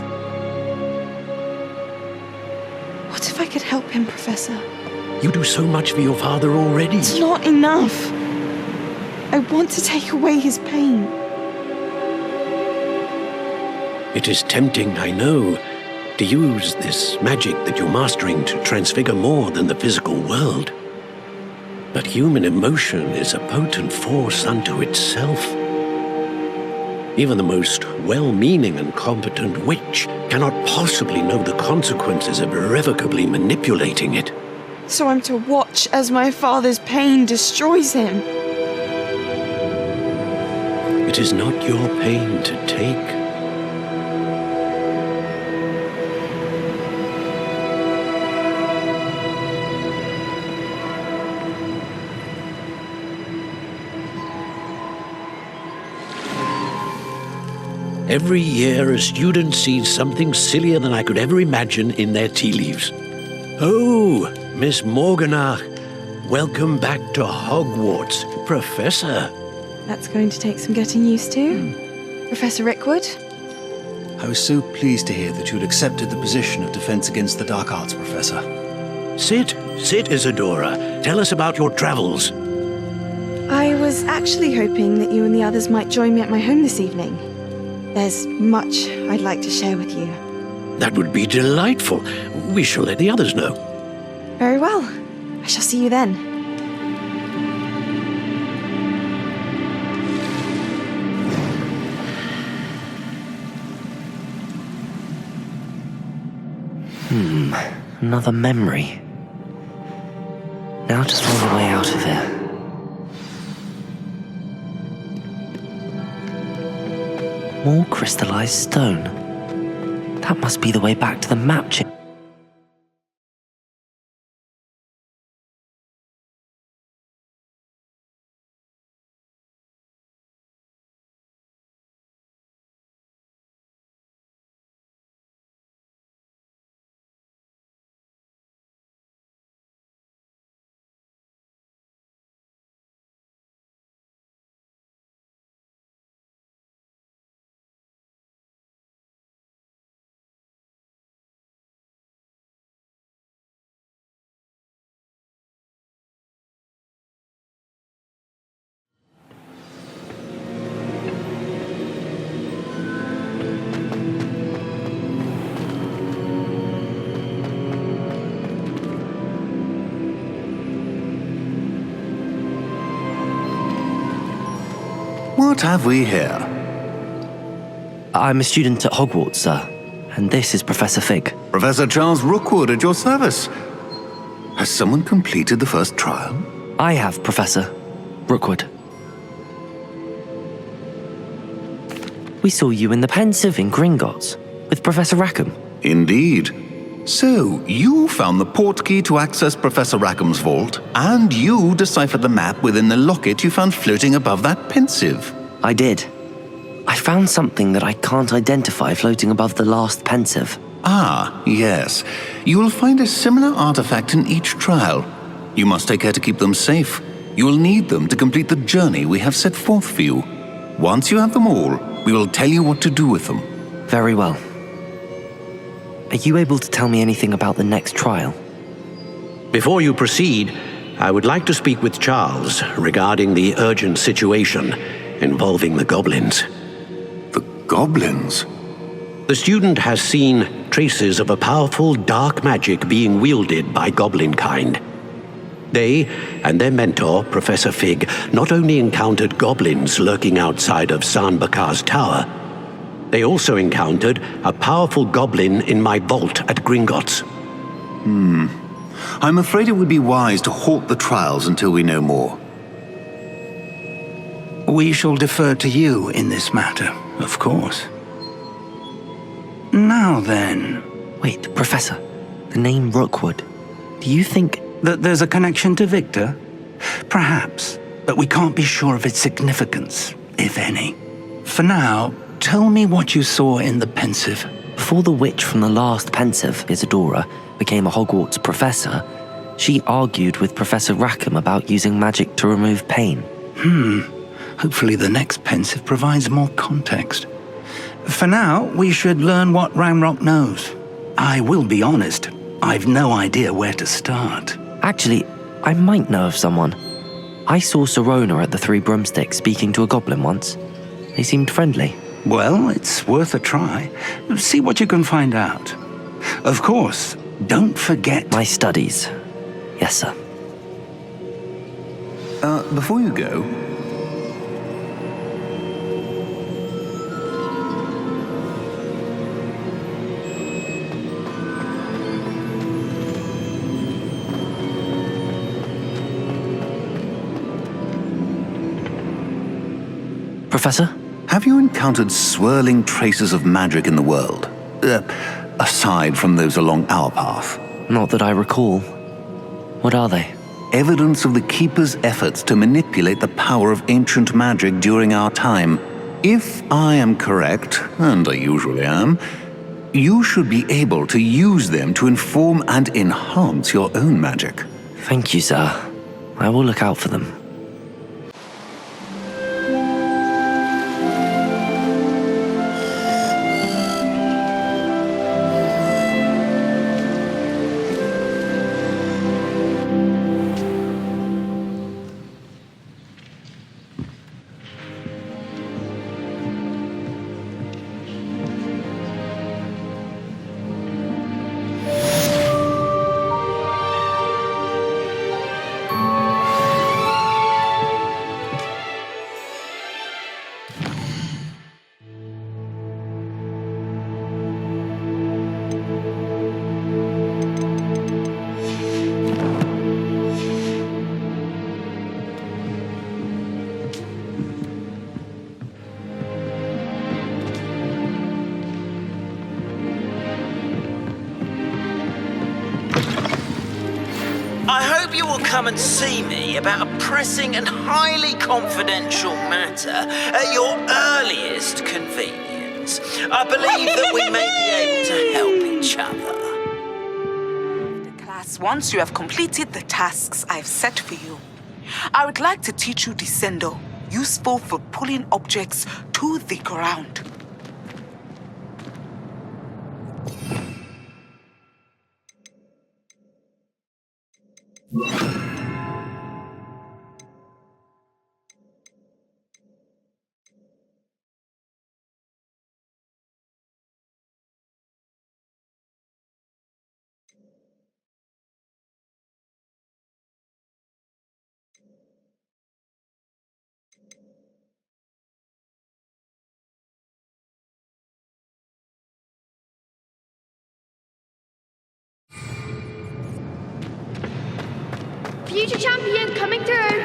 What if I could help him, Professor? You do so much for your father already. It's not enough. I want to take away his pain. It is tempting, I know, to use this magic that you're mastering to transfigure more than the physical world. But human emotion is a potent force unto itself. Even the most well-meaning and competent witch cannot possibly know the consequences of irrevocably manipulating it. So I'm to watch as my father's pain destroys him. It is not your pain to take. Every year, a student sees something sillier than I could ever imagine in their tea leaves. Oh, Miss Morganach, welcome back to Hogwarts, Professor. That's going to take some getting used to. Professor Rickwood? I was so pleased to hear that you had accepted the position of Defense Against the Dark Arts, Professor. Sit, Isadora. Tell us about your travels. I was actually hoping that you and the others might join me at my home this evening. There's much I'd like to share with you. That would be delightful. We shall let the others know. Very well. I shall see you then. Another memory. Now just find a way out of here. More crystallized stone. That must be the way back to the map chip. What have we here? I'm a student at Hogwarts, sir, and this is Professor Fig. Professor Charles Rookwood at your service. Has someone completed the first trial? I have, Professor Rookwood. We saw you in the Pensive in Gringotts with Professor Rackham. Indeed. So, you found the portkey to access Professor Rackham's vault, and you deciphered the map within the locket you found floating above that Pensive. I did. I found something that I can't identify floating above the last Pensive. Ah, yes. You will find a similar artifact in each trial, You must take care to keep them safe. You will need them to complete the journey we have set forth for you. Once you have them all, we will tell you what to do with them. Very well. Are you able to tell me anything about the next trial? Before you proceed, I would like to speak with Charles regarding the urgent situation involving the goblins. The goblins? The student has seen traces of a powerful dark magic being wielded by goblin kind. They and their mentor, Professor Fig, not only encountered goblins lurking outside of San Bakar's tower, they also encountered a powerful goblin in my vault at Gringotts. I'm afraid it would be wise to halt the trials until we know more. We shall defer to you in this matter, of course. Now then... Wait, Professor. The name Rookwood. Do you think... that there's a connection to Victor? Perhaps, but we can't be sure of its significance, if any. For now, tell me what you saw in the pensive. Before the witch from the last pensive, Isadora, became a Hogwarts professor, she argued with Professor Rackham about using magic to remove pain. Hopefully the next pensive provides more context. For now, we should learn what Ranrock knows. I will be honest, I've no idea where to start. Actually, I might know of someone. I saw Serona at the Three Broomsticks speaking to a goblin once. They seemed friendly. Well, it's worth a try. See what you can find out. Of course, don't forget... my studies. Yes, sir. Before you go... Professor? Have you encountered swirling traces of magic in the world? Aside from those along our path? Not that I recall. What are they? Evidence of the Keeper's efforts to manipulate the power of ancient magic during our time. If I am correct, and I usually am, you should be able to use them to inform and enhance your own magic. Thank you, sir. I will look out for them. I hope you will come and see me about a pressing and highly confidential matter at your earliest convenience. I believe that we may be able to help each other. Class, once you have completed the tasks I've set for you, I would like to teach you Descendo, useful for pulling objects to the ground. Future champion coming through.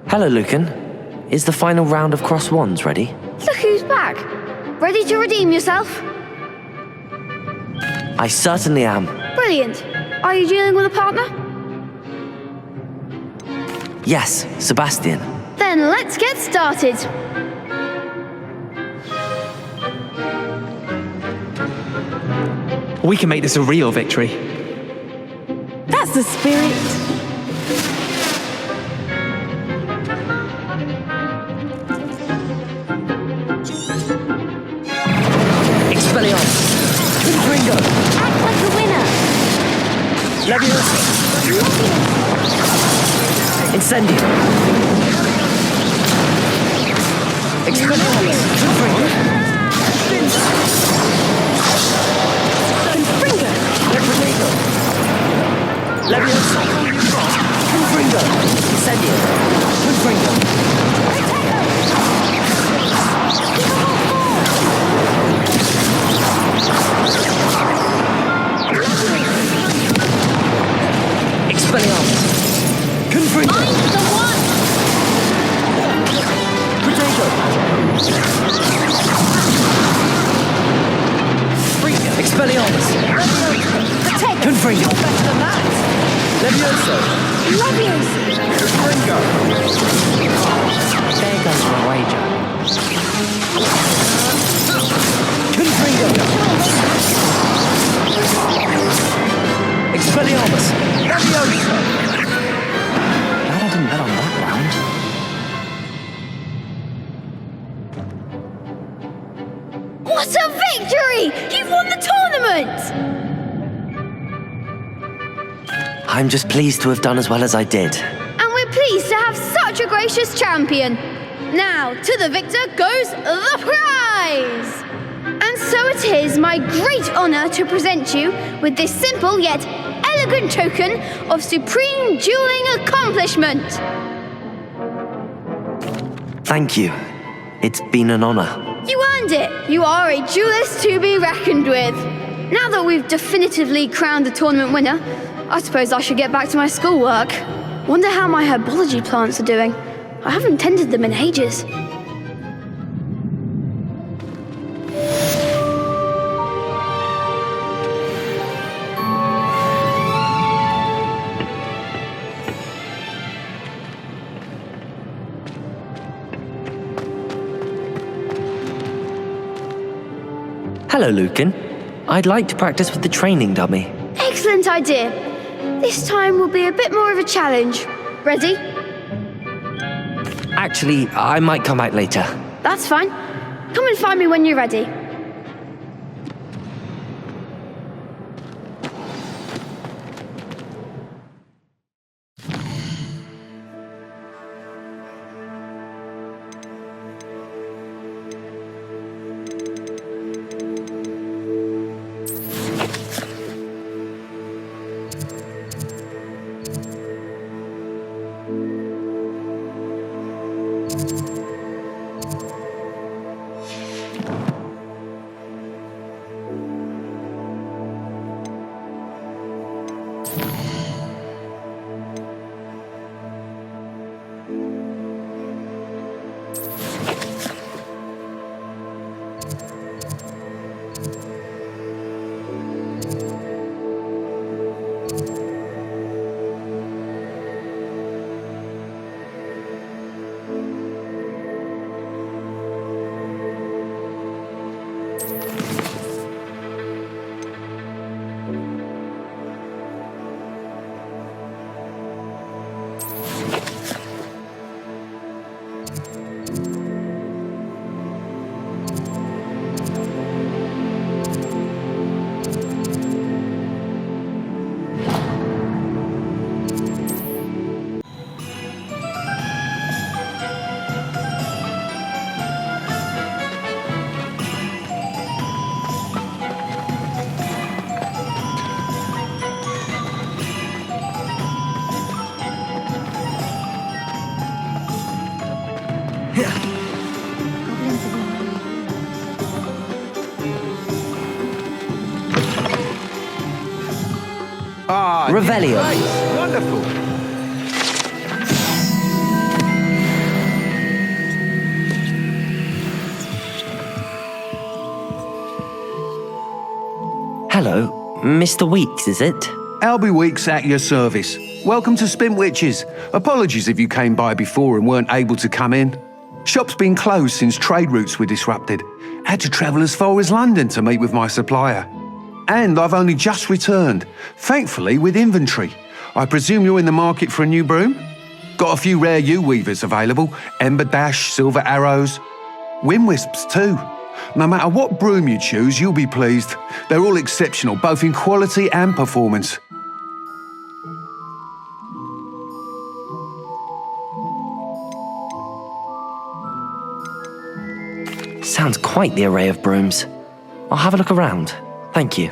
Hello, Lucan. Is the final round of Cross Wands ready? Look who's back. Ready to redeem yourself? I certainly am. Brilliant. Are you dealing with a partner? Yes, Sebastian. Then let's get started. We can make this a real victory. That's the spirit. Expelliarmus! Confringo! Act like a winner. Leviosa! Incendio! Expelliarmus! Confringo! Confringo! Leprechaun! Leviosa! Confringo! Incendio! Confringo! Expelliarmus! Confringo! I'm the one. Potato! Expelliarmus! Potato! Confringo! You're better than that! Levioso! Leviosa! Confringo! There goes my wager. Confringo! Expelliarmus! Levioso! Glad I didn't bet on that round. What a victory! You've won the tournament! I'm just pleased to have done as well as I did. And we're pleased to have such a gracious champion. Now, to the victor goes the prize! And so it is my great honor to present you with this simple yet elegant token of supreme dueling accomplishment. Thank you. It's been an honor. You earned it. You are a duelist to be reckoned with. Now that we've definitively crowned the tournament winner, I suppose I should get back to my schoolwork. Wonder how my herbology plants are doing. I haven't tended them in ages. Hello, Lucan. I'd like to practice with the training dummy. Excellent idea. This time will be a bit more of a challenge. Ready? Actually, I might come back later. That's fine. Come and find me when you're ready. Revelio. Nice. Wonderful. Hello, Mr. Weeks, is it? Albie Weeks at your service. Welcome to Spintwitches. Apologies if you came by before and weren't able to come in. Shop's been closed since trade routes were disrupted. Had to travel as far as London to meet with my supplier. And I've only just returned, thankfully with inventory. I presume you're in the market for a new broom? Got a few rare yew-weavers available, Ember Dash, Silver Arrows, Wind Wisps too. No matter what broom you choose, you'll be pleased. They're all exceptional, both in quality and performance. Sounds quite the array of brooms. I'll have a look around. Thank you.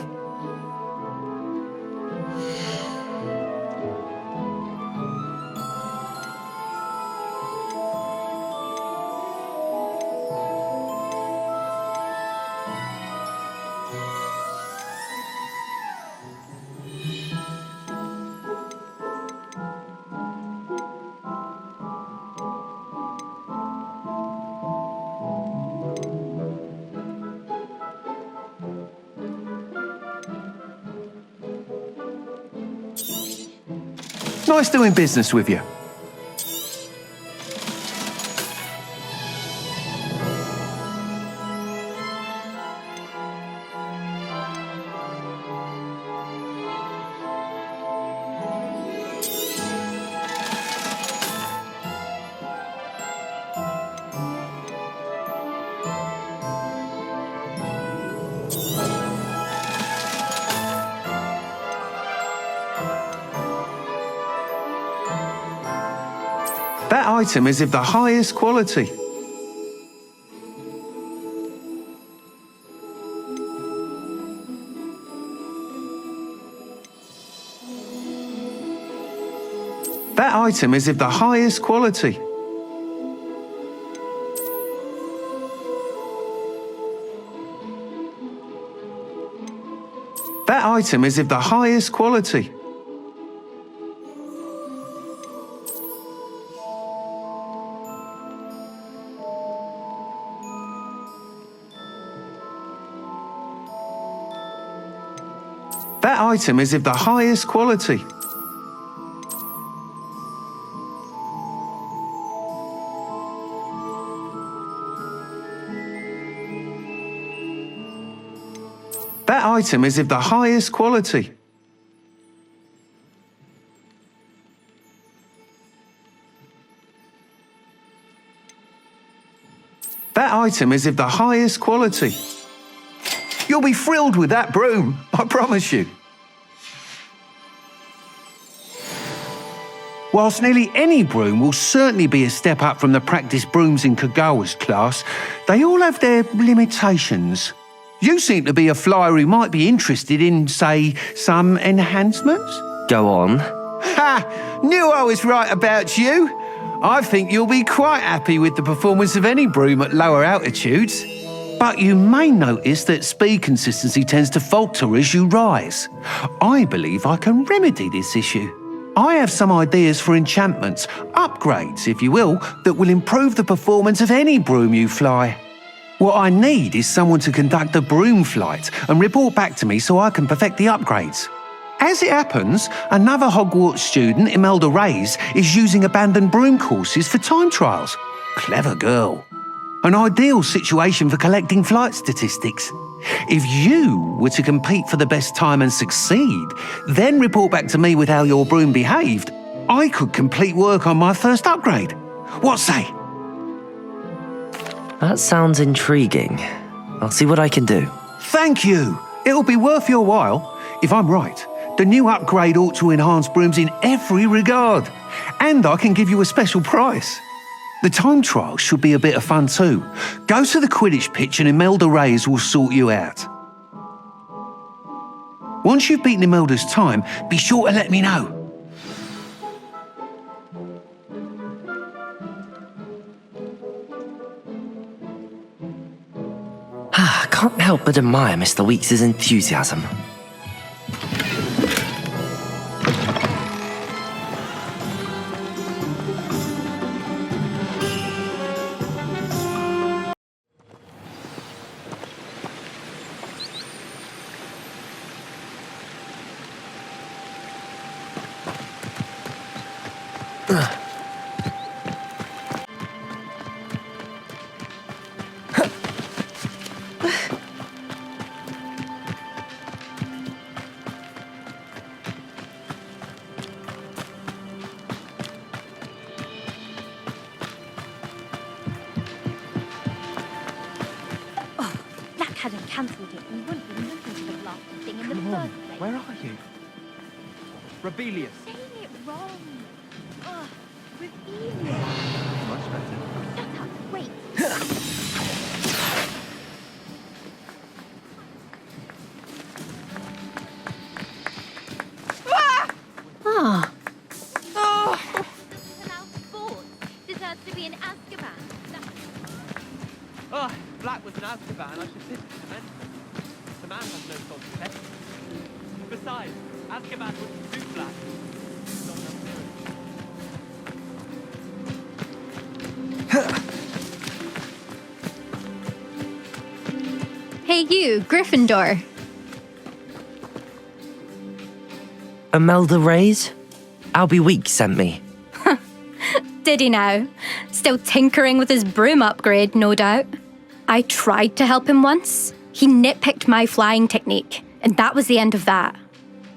Nice doing business with you. That item is of the highest quality. That item is of the highest quality. That item is of the highest quality. That item is of the highest quality. That item is of the highest quality. That item is of the highest quality. You'll be thrilled with that broom, I promise you. Whilst nearly any broom will certainly be a step up from the practice brooms in Kagawa's class, they all have their limitations. You seem to be a flyer who might be interested in, say, some enhancements? Go on. Ha! Knew I was right about you. I think you'll be quite happy with the performance of any broom at lower altitudes. But you may notice that speed consistency tends to falter as you rise. I believe I can remedy this issue. I have some ideas for enchantments, upgrades, if you will, that will improve the performance of any broom you fly. What I need is someone to conduct a broom flight and report back to me so I can perfect the upgrades. As it happens, another Hogwarts student, Imelda Reyes, is using abandoned broom courses for time trials. Clever girl. An ideal situation for collecting flight statistics. If you were to compete for the best time and succeed, then report back to me with how your broom behaved, I could complete work on my first upgrade. What say? That sounds intriguing. I'll see what I can do. Thank you. It'll be worth your while. If I'm right, the new upgrade ought to enhance brooms in every regard. And I can give you a special price. The time trial should be a bit of fun too. Go to the Quidditch pitch and Imelda Reyes will sort you out. Once you've beaten Imelda's time, be sure to let me know. I can't help but admire Mr. Weeks' enthusiasm. hadn't cancelled it, we wouldn't be looking for the blasted thing in the first place. Where are you? Rebellious. Saying it wrong. Ugh, Rebellious. Much better. Shut up, wait. Ah. Deserves to be in Azkaban. Oh, Black was an Azkaban. I should listen to men. The man has no fault to pay. Besides, Azkaban wouldn't suit Black. Not enough Hey you, Gryffindor. Imelda Reyes? Albie Weeks sent me. Did he now? Still tinkering with his broom upgrade, no doubt. I tried to help him once. He nitpicked my flying technique, and that was the end of that.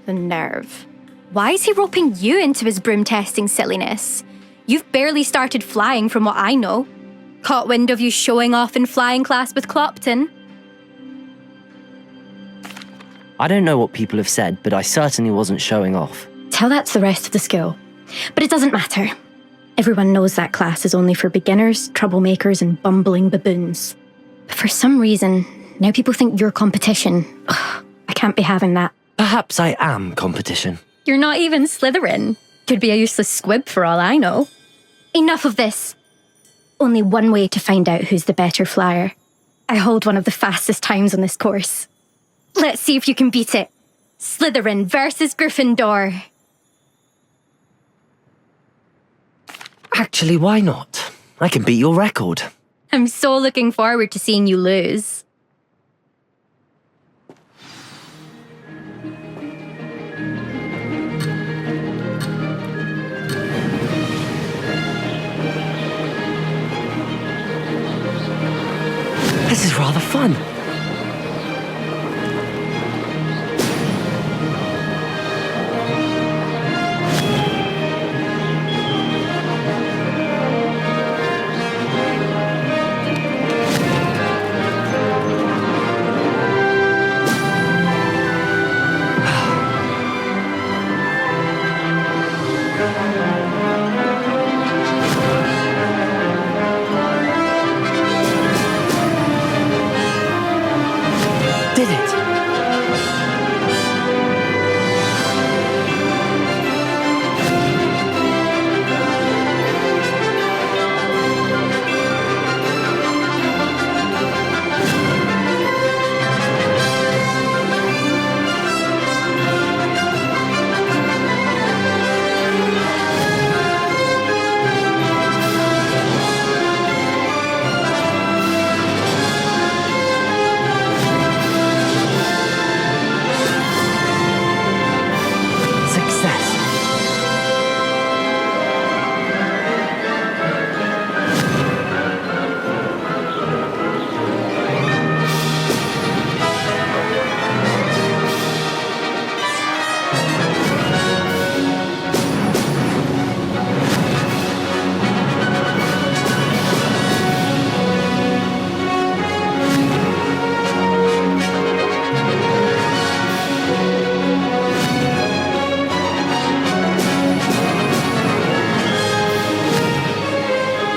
The nerve. Why is he roping you into his broom testing silliness? You've barely started flying from what I know. Caught wind of you showing off in flying class with Clopton. I don't know what people have said, but I certainly wasn't showing off. Tell that to the rest of the school. But it doesn't matter. Everyone knows that class is only for beginners, troublemakers, and bumbling baboons. But for some reason, now people think you're competition. Ugh, I can't be having that. Perhaps I am competition. You're not even Slytherin. Could be a useless squib for all I know. Enough of this. Only one way to find out who's the better flyer. I hold one of the fastest times on this course. Let's see if you can beat it. Slytherin versus Gryffindor. Actually, why not? I can beat your record. I'm so looking forward to seeing you lose. This is rather fun. Did it?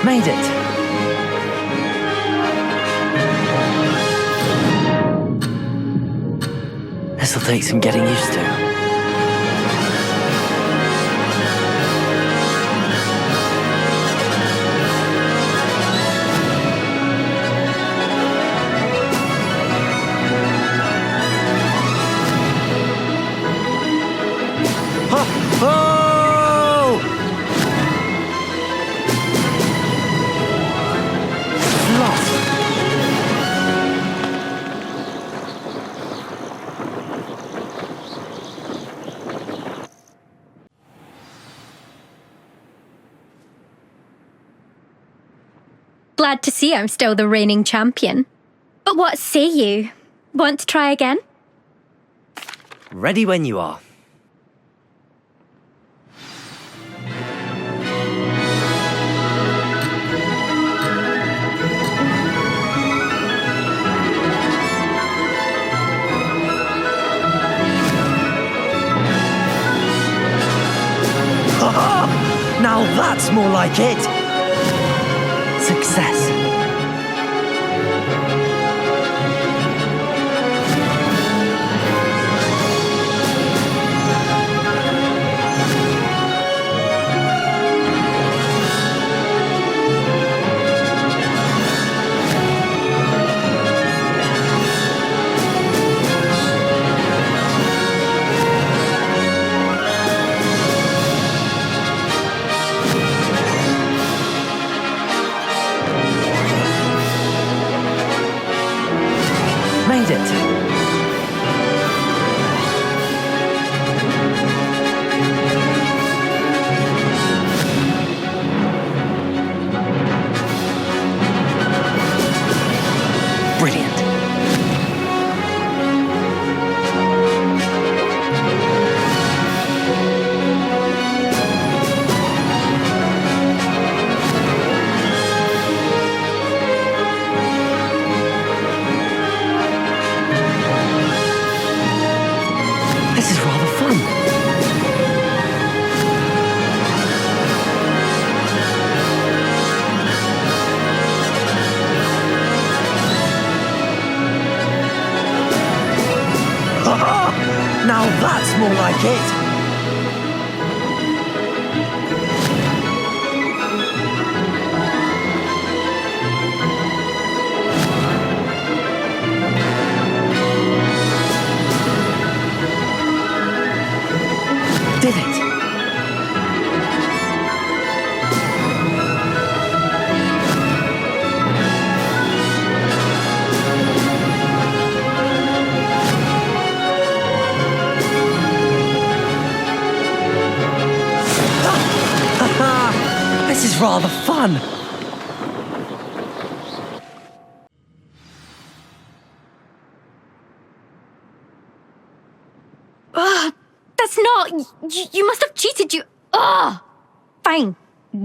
Made it. This'll take some getting used to. Glad to see I'm still the reigning champion. But what say you? Want to try again? Ready when you are. Now that's more like it! Success. Made it. Brilliant. This is rather fun. Now that's more like it. Did it. This is rather fun. Ugh, that's not... You must have cheated, you... Ugh! Fine.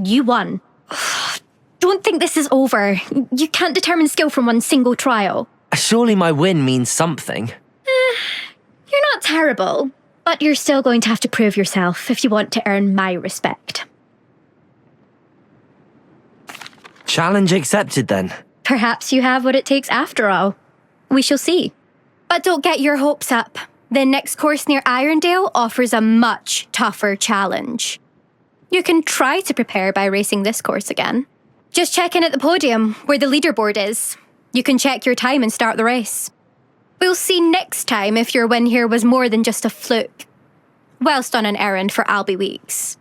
You won. Ugh, don't think this is over. You can't determine skill from one single trial. Surely my win means something. You're not terrible, but you're still going to have to prove yourself if you want to earn my respect. Challenge accepted then. Perhaps you have what it takes after all. We shall see. But don't get your hopes up. The next course near Irondale offers a much tougher challenge. You can try to prepare by racing this course again. Just check in at the podium, where the leaderboard is. You can check your time and start the race. We'll see next time if your win here was more than just a fluke, whilst on an errand for Albie Weeks.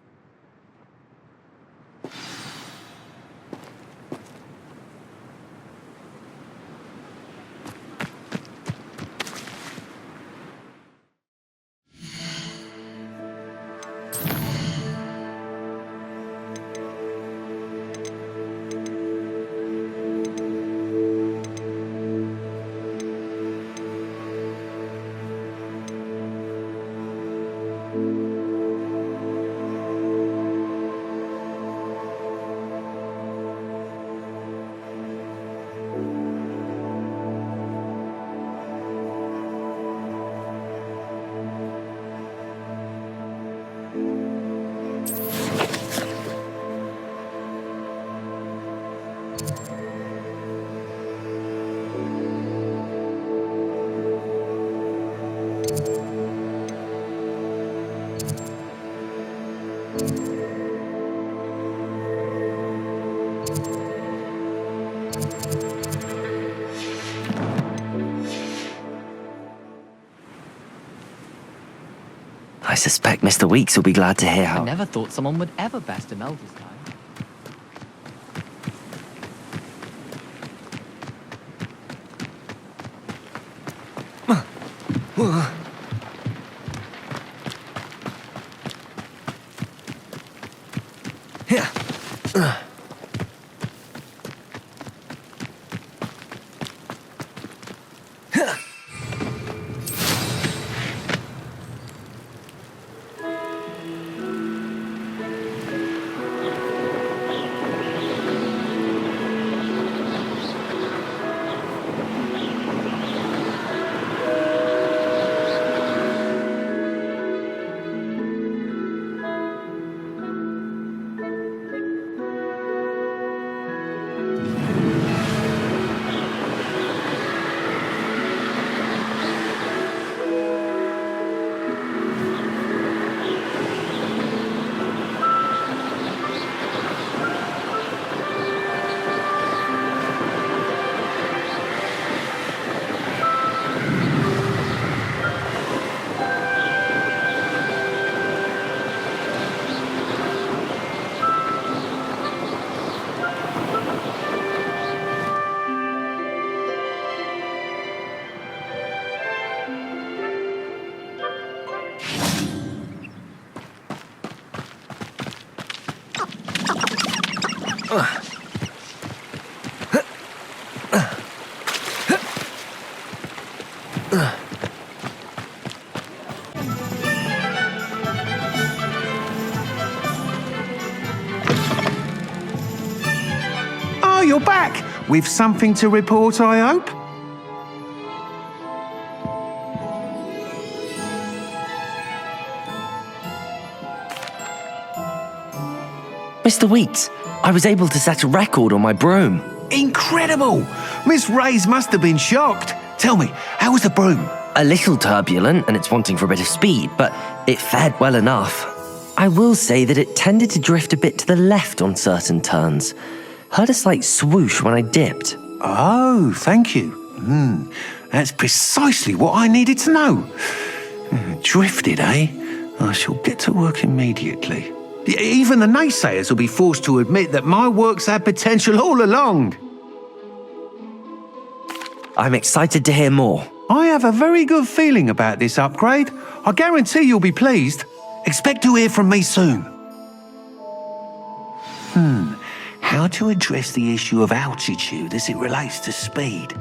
I suspect Mr. Weeks will be glad to hear how... I never thought someone would ever best Imelda's time. Oh, you're back! With something to report, I hope? Mr. Weeks, I was able to set a record on my broom. Incredible! Miss Reyes must have been shocked. Tell me, how was the broom? A little turbulent and it's wanting for a bit of speed, but it fared well enough. I will say that it tended to drift a bit to the left on certain turns. Heard a slight swoosh when I dipped. Oh, thank you. That's precisely what I needed to know. Drifted, eh? I shall get to work immediately. Even the naysayers will be forced to admit that my work's had potential all along. I'm excited to hear more. I have a very good feeling about this upgrade. I guarantee you'll be pleased. Expect to hear from me soon. How to address the issue of altitude as it relates to speed?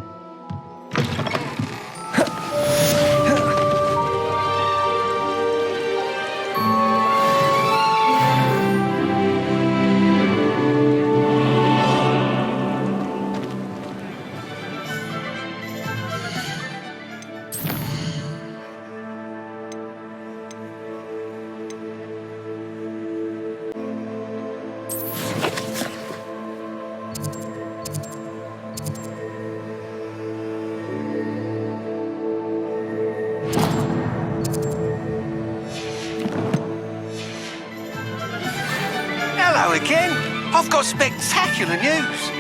Hello again. I've got spectacular news.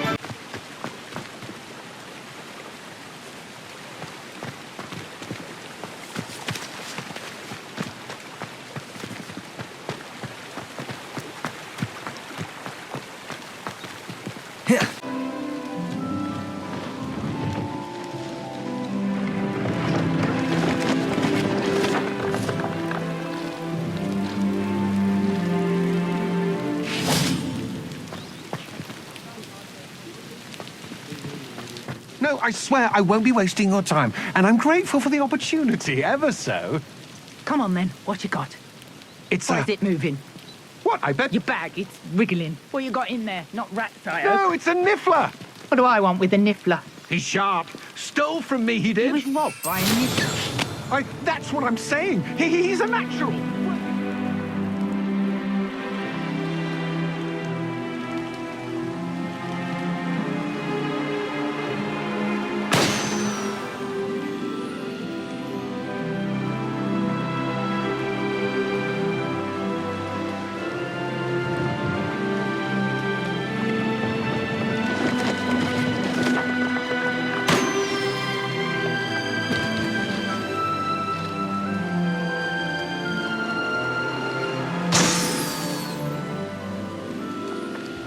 No, I swear I won't be wasting your time, and I'm grateful for the opportunity, ever so. Come on then, what you got? It's Or is it moving? What, I bet? Your bag, it's wiggling. What you got in there? Not rats, I No, hope. it's a niffler. What do I want with a niffler? He's sharp. Stole from me, he did. He was robbed by a niffler. That's what I'm saying. He's a natural.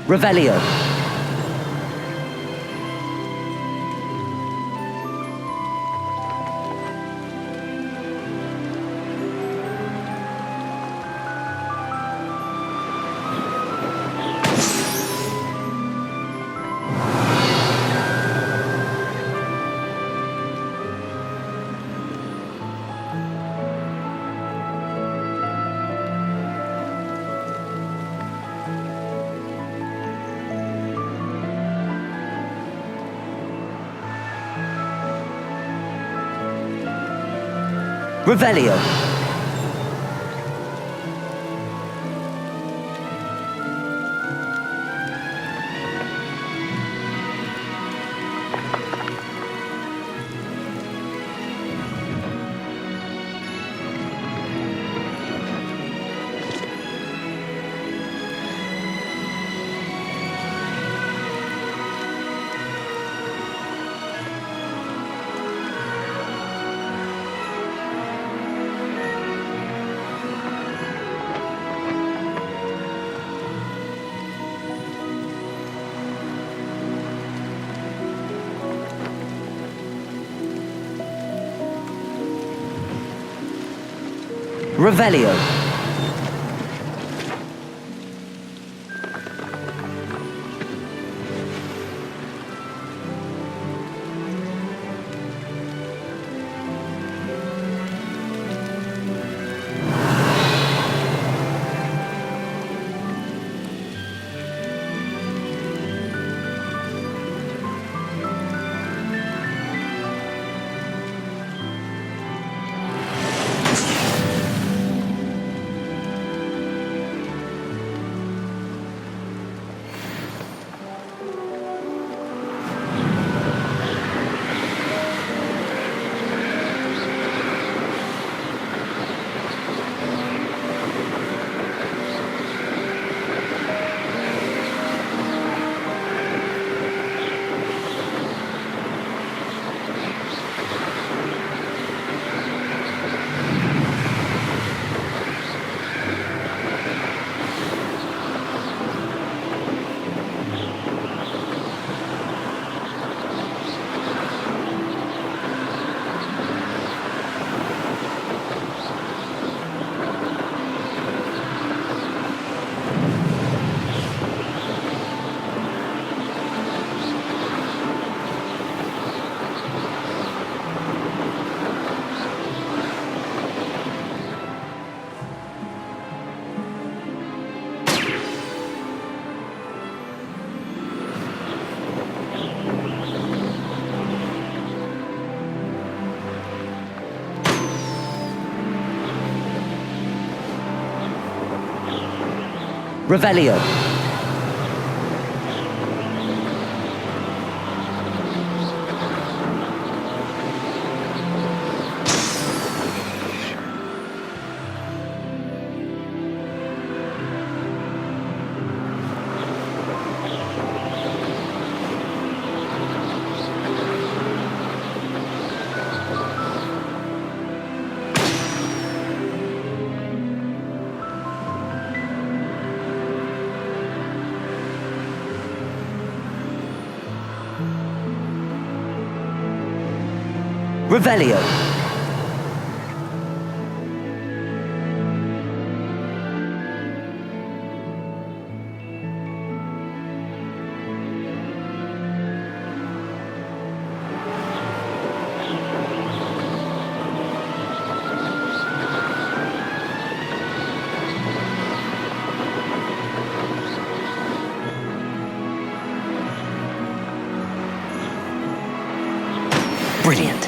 Revelio. Revelio. Revelio. Revelio. Revelio. Brilliant.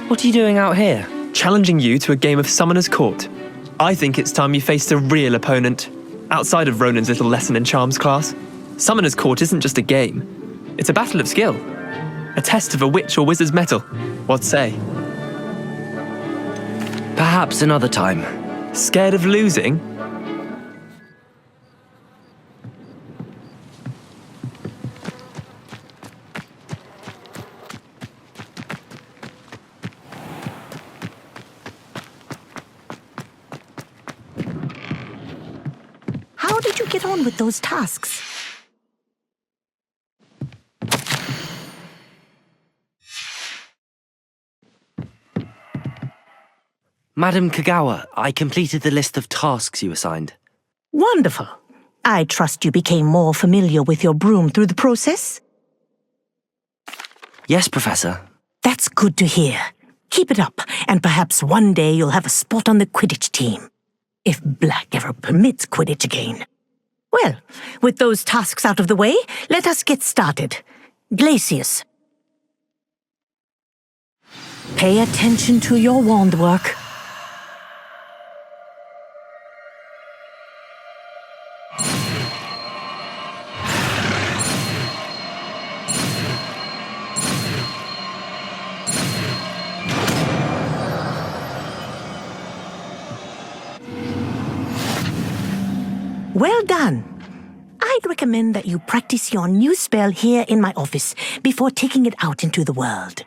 What are you doing out here? Challenging you to a game of Summoner's Court. I think it's time you faced a real opponent, outside of Ronan's little lesson in charms class. Summoner's Court isn't just a game. It's a battle of skill. A test of a witch or wizard's mettle. What say? Perhaps another time. Scared of losing? How did you get on with those tasks? Madam Kagawa, I completed the list of tasks you assigned. Wonderful. I trust you became more familiar with your broom through the process? Yes, Professor. That's good to hear. Keep it up, and perhaps one day you'll have a spot on the Quidditch team. If Black ever permits Quidditch again. Well, with those tasks out of the way, let us get started. Glacius. Pay attention to your wand work. Well done. I'd recommend that you practice your new spell here in my office before taking it out into the world.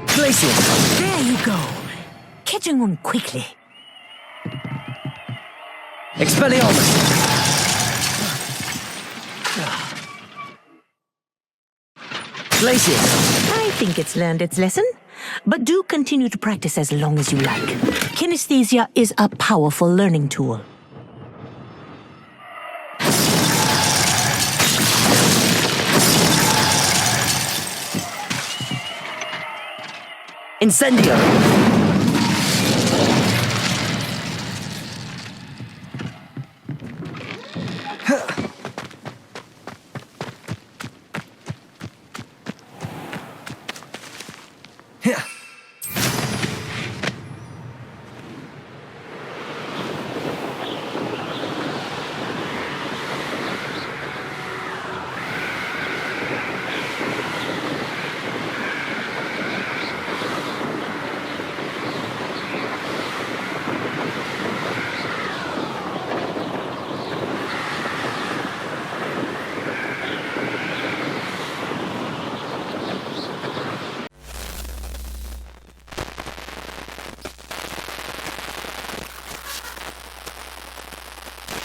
Glacius! There you go. Catching on quickly. Expelliarmus! Glacius! I think it's learned its lesson, but do continue to practice as long as you like. Kinesthesia is a powerful learning tool. Incendio! Yeah.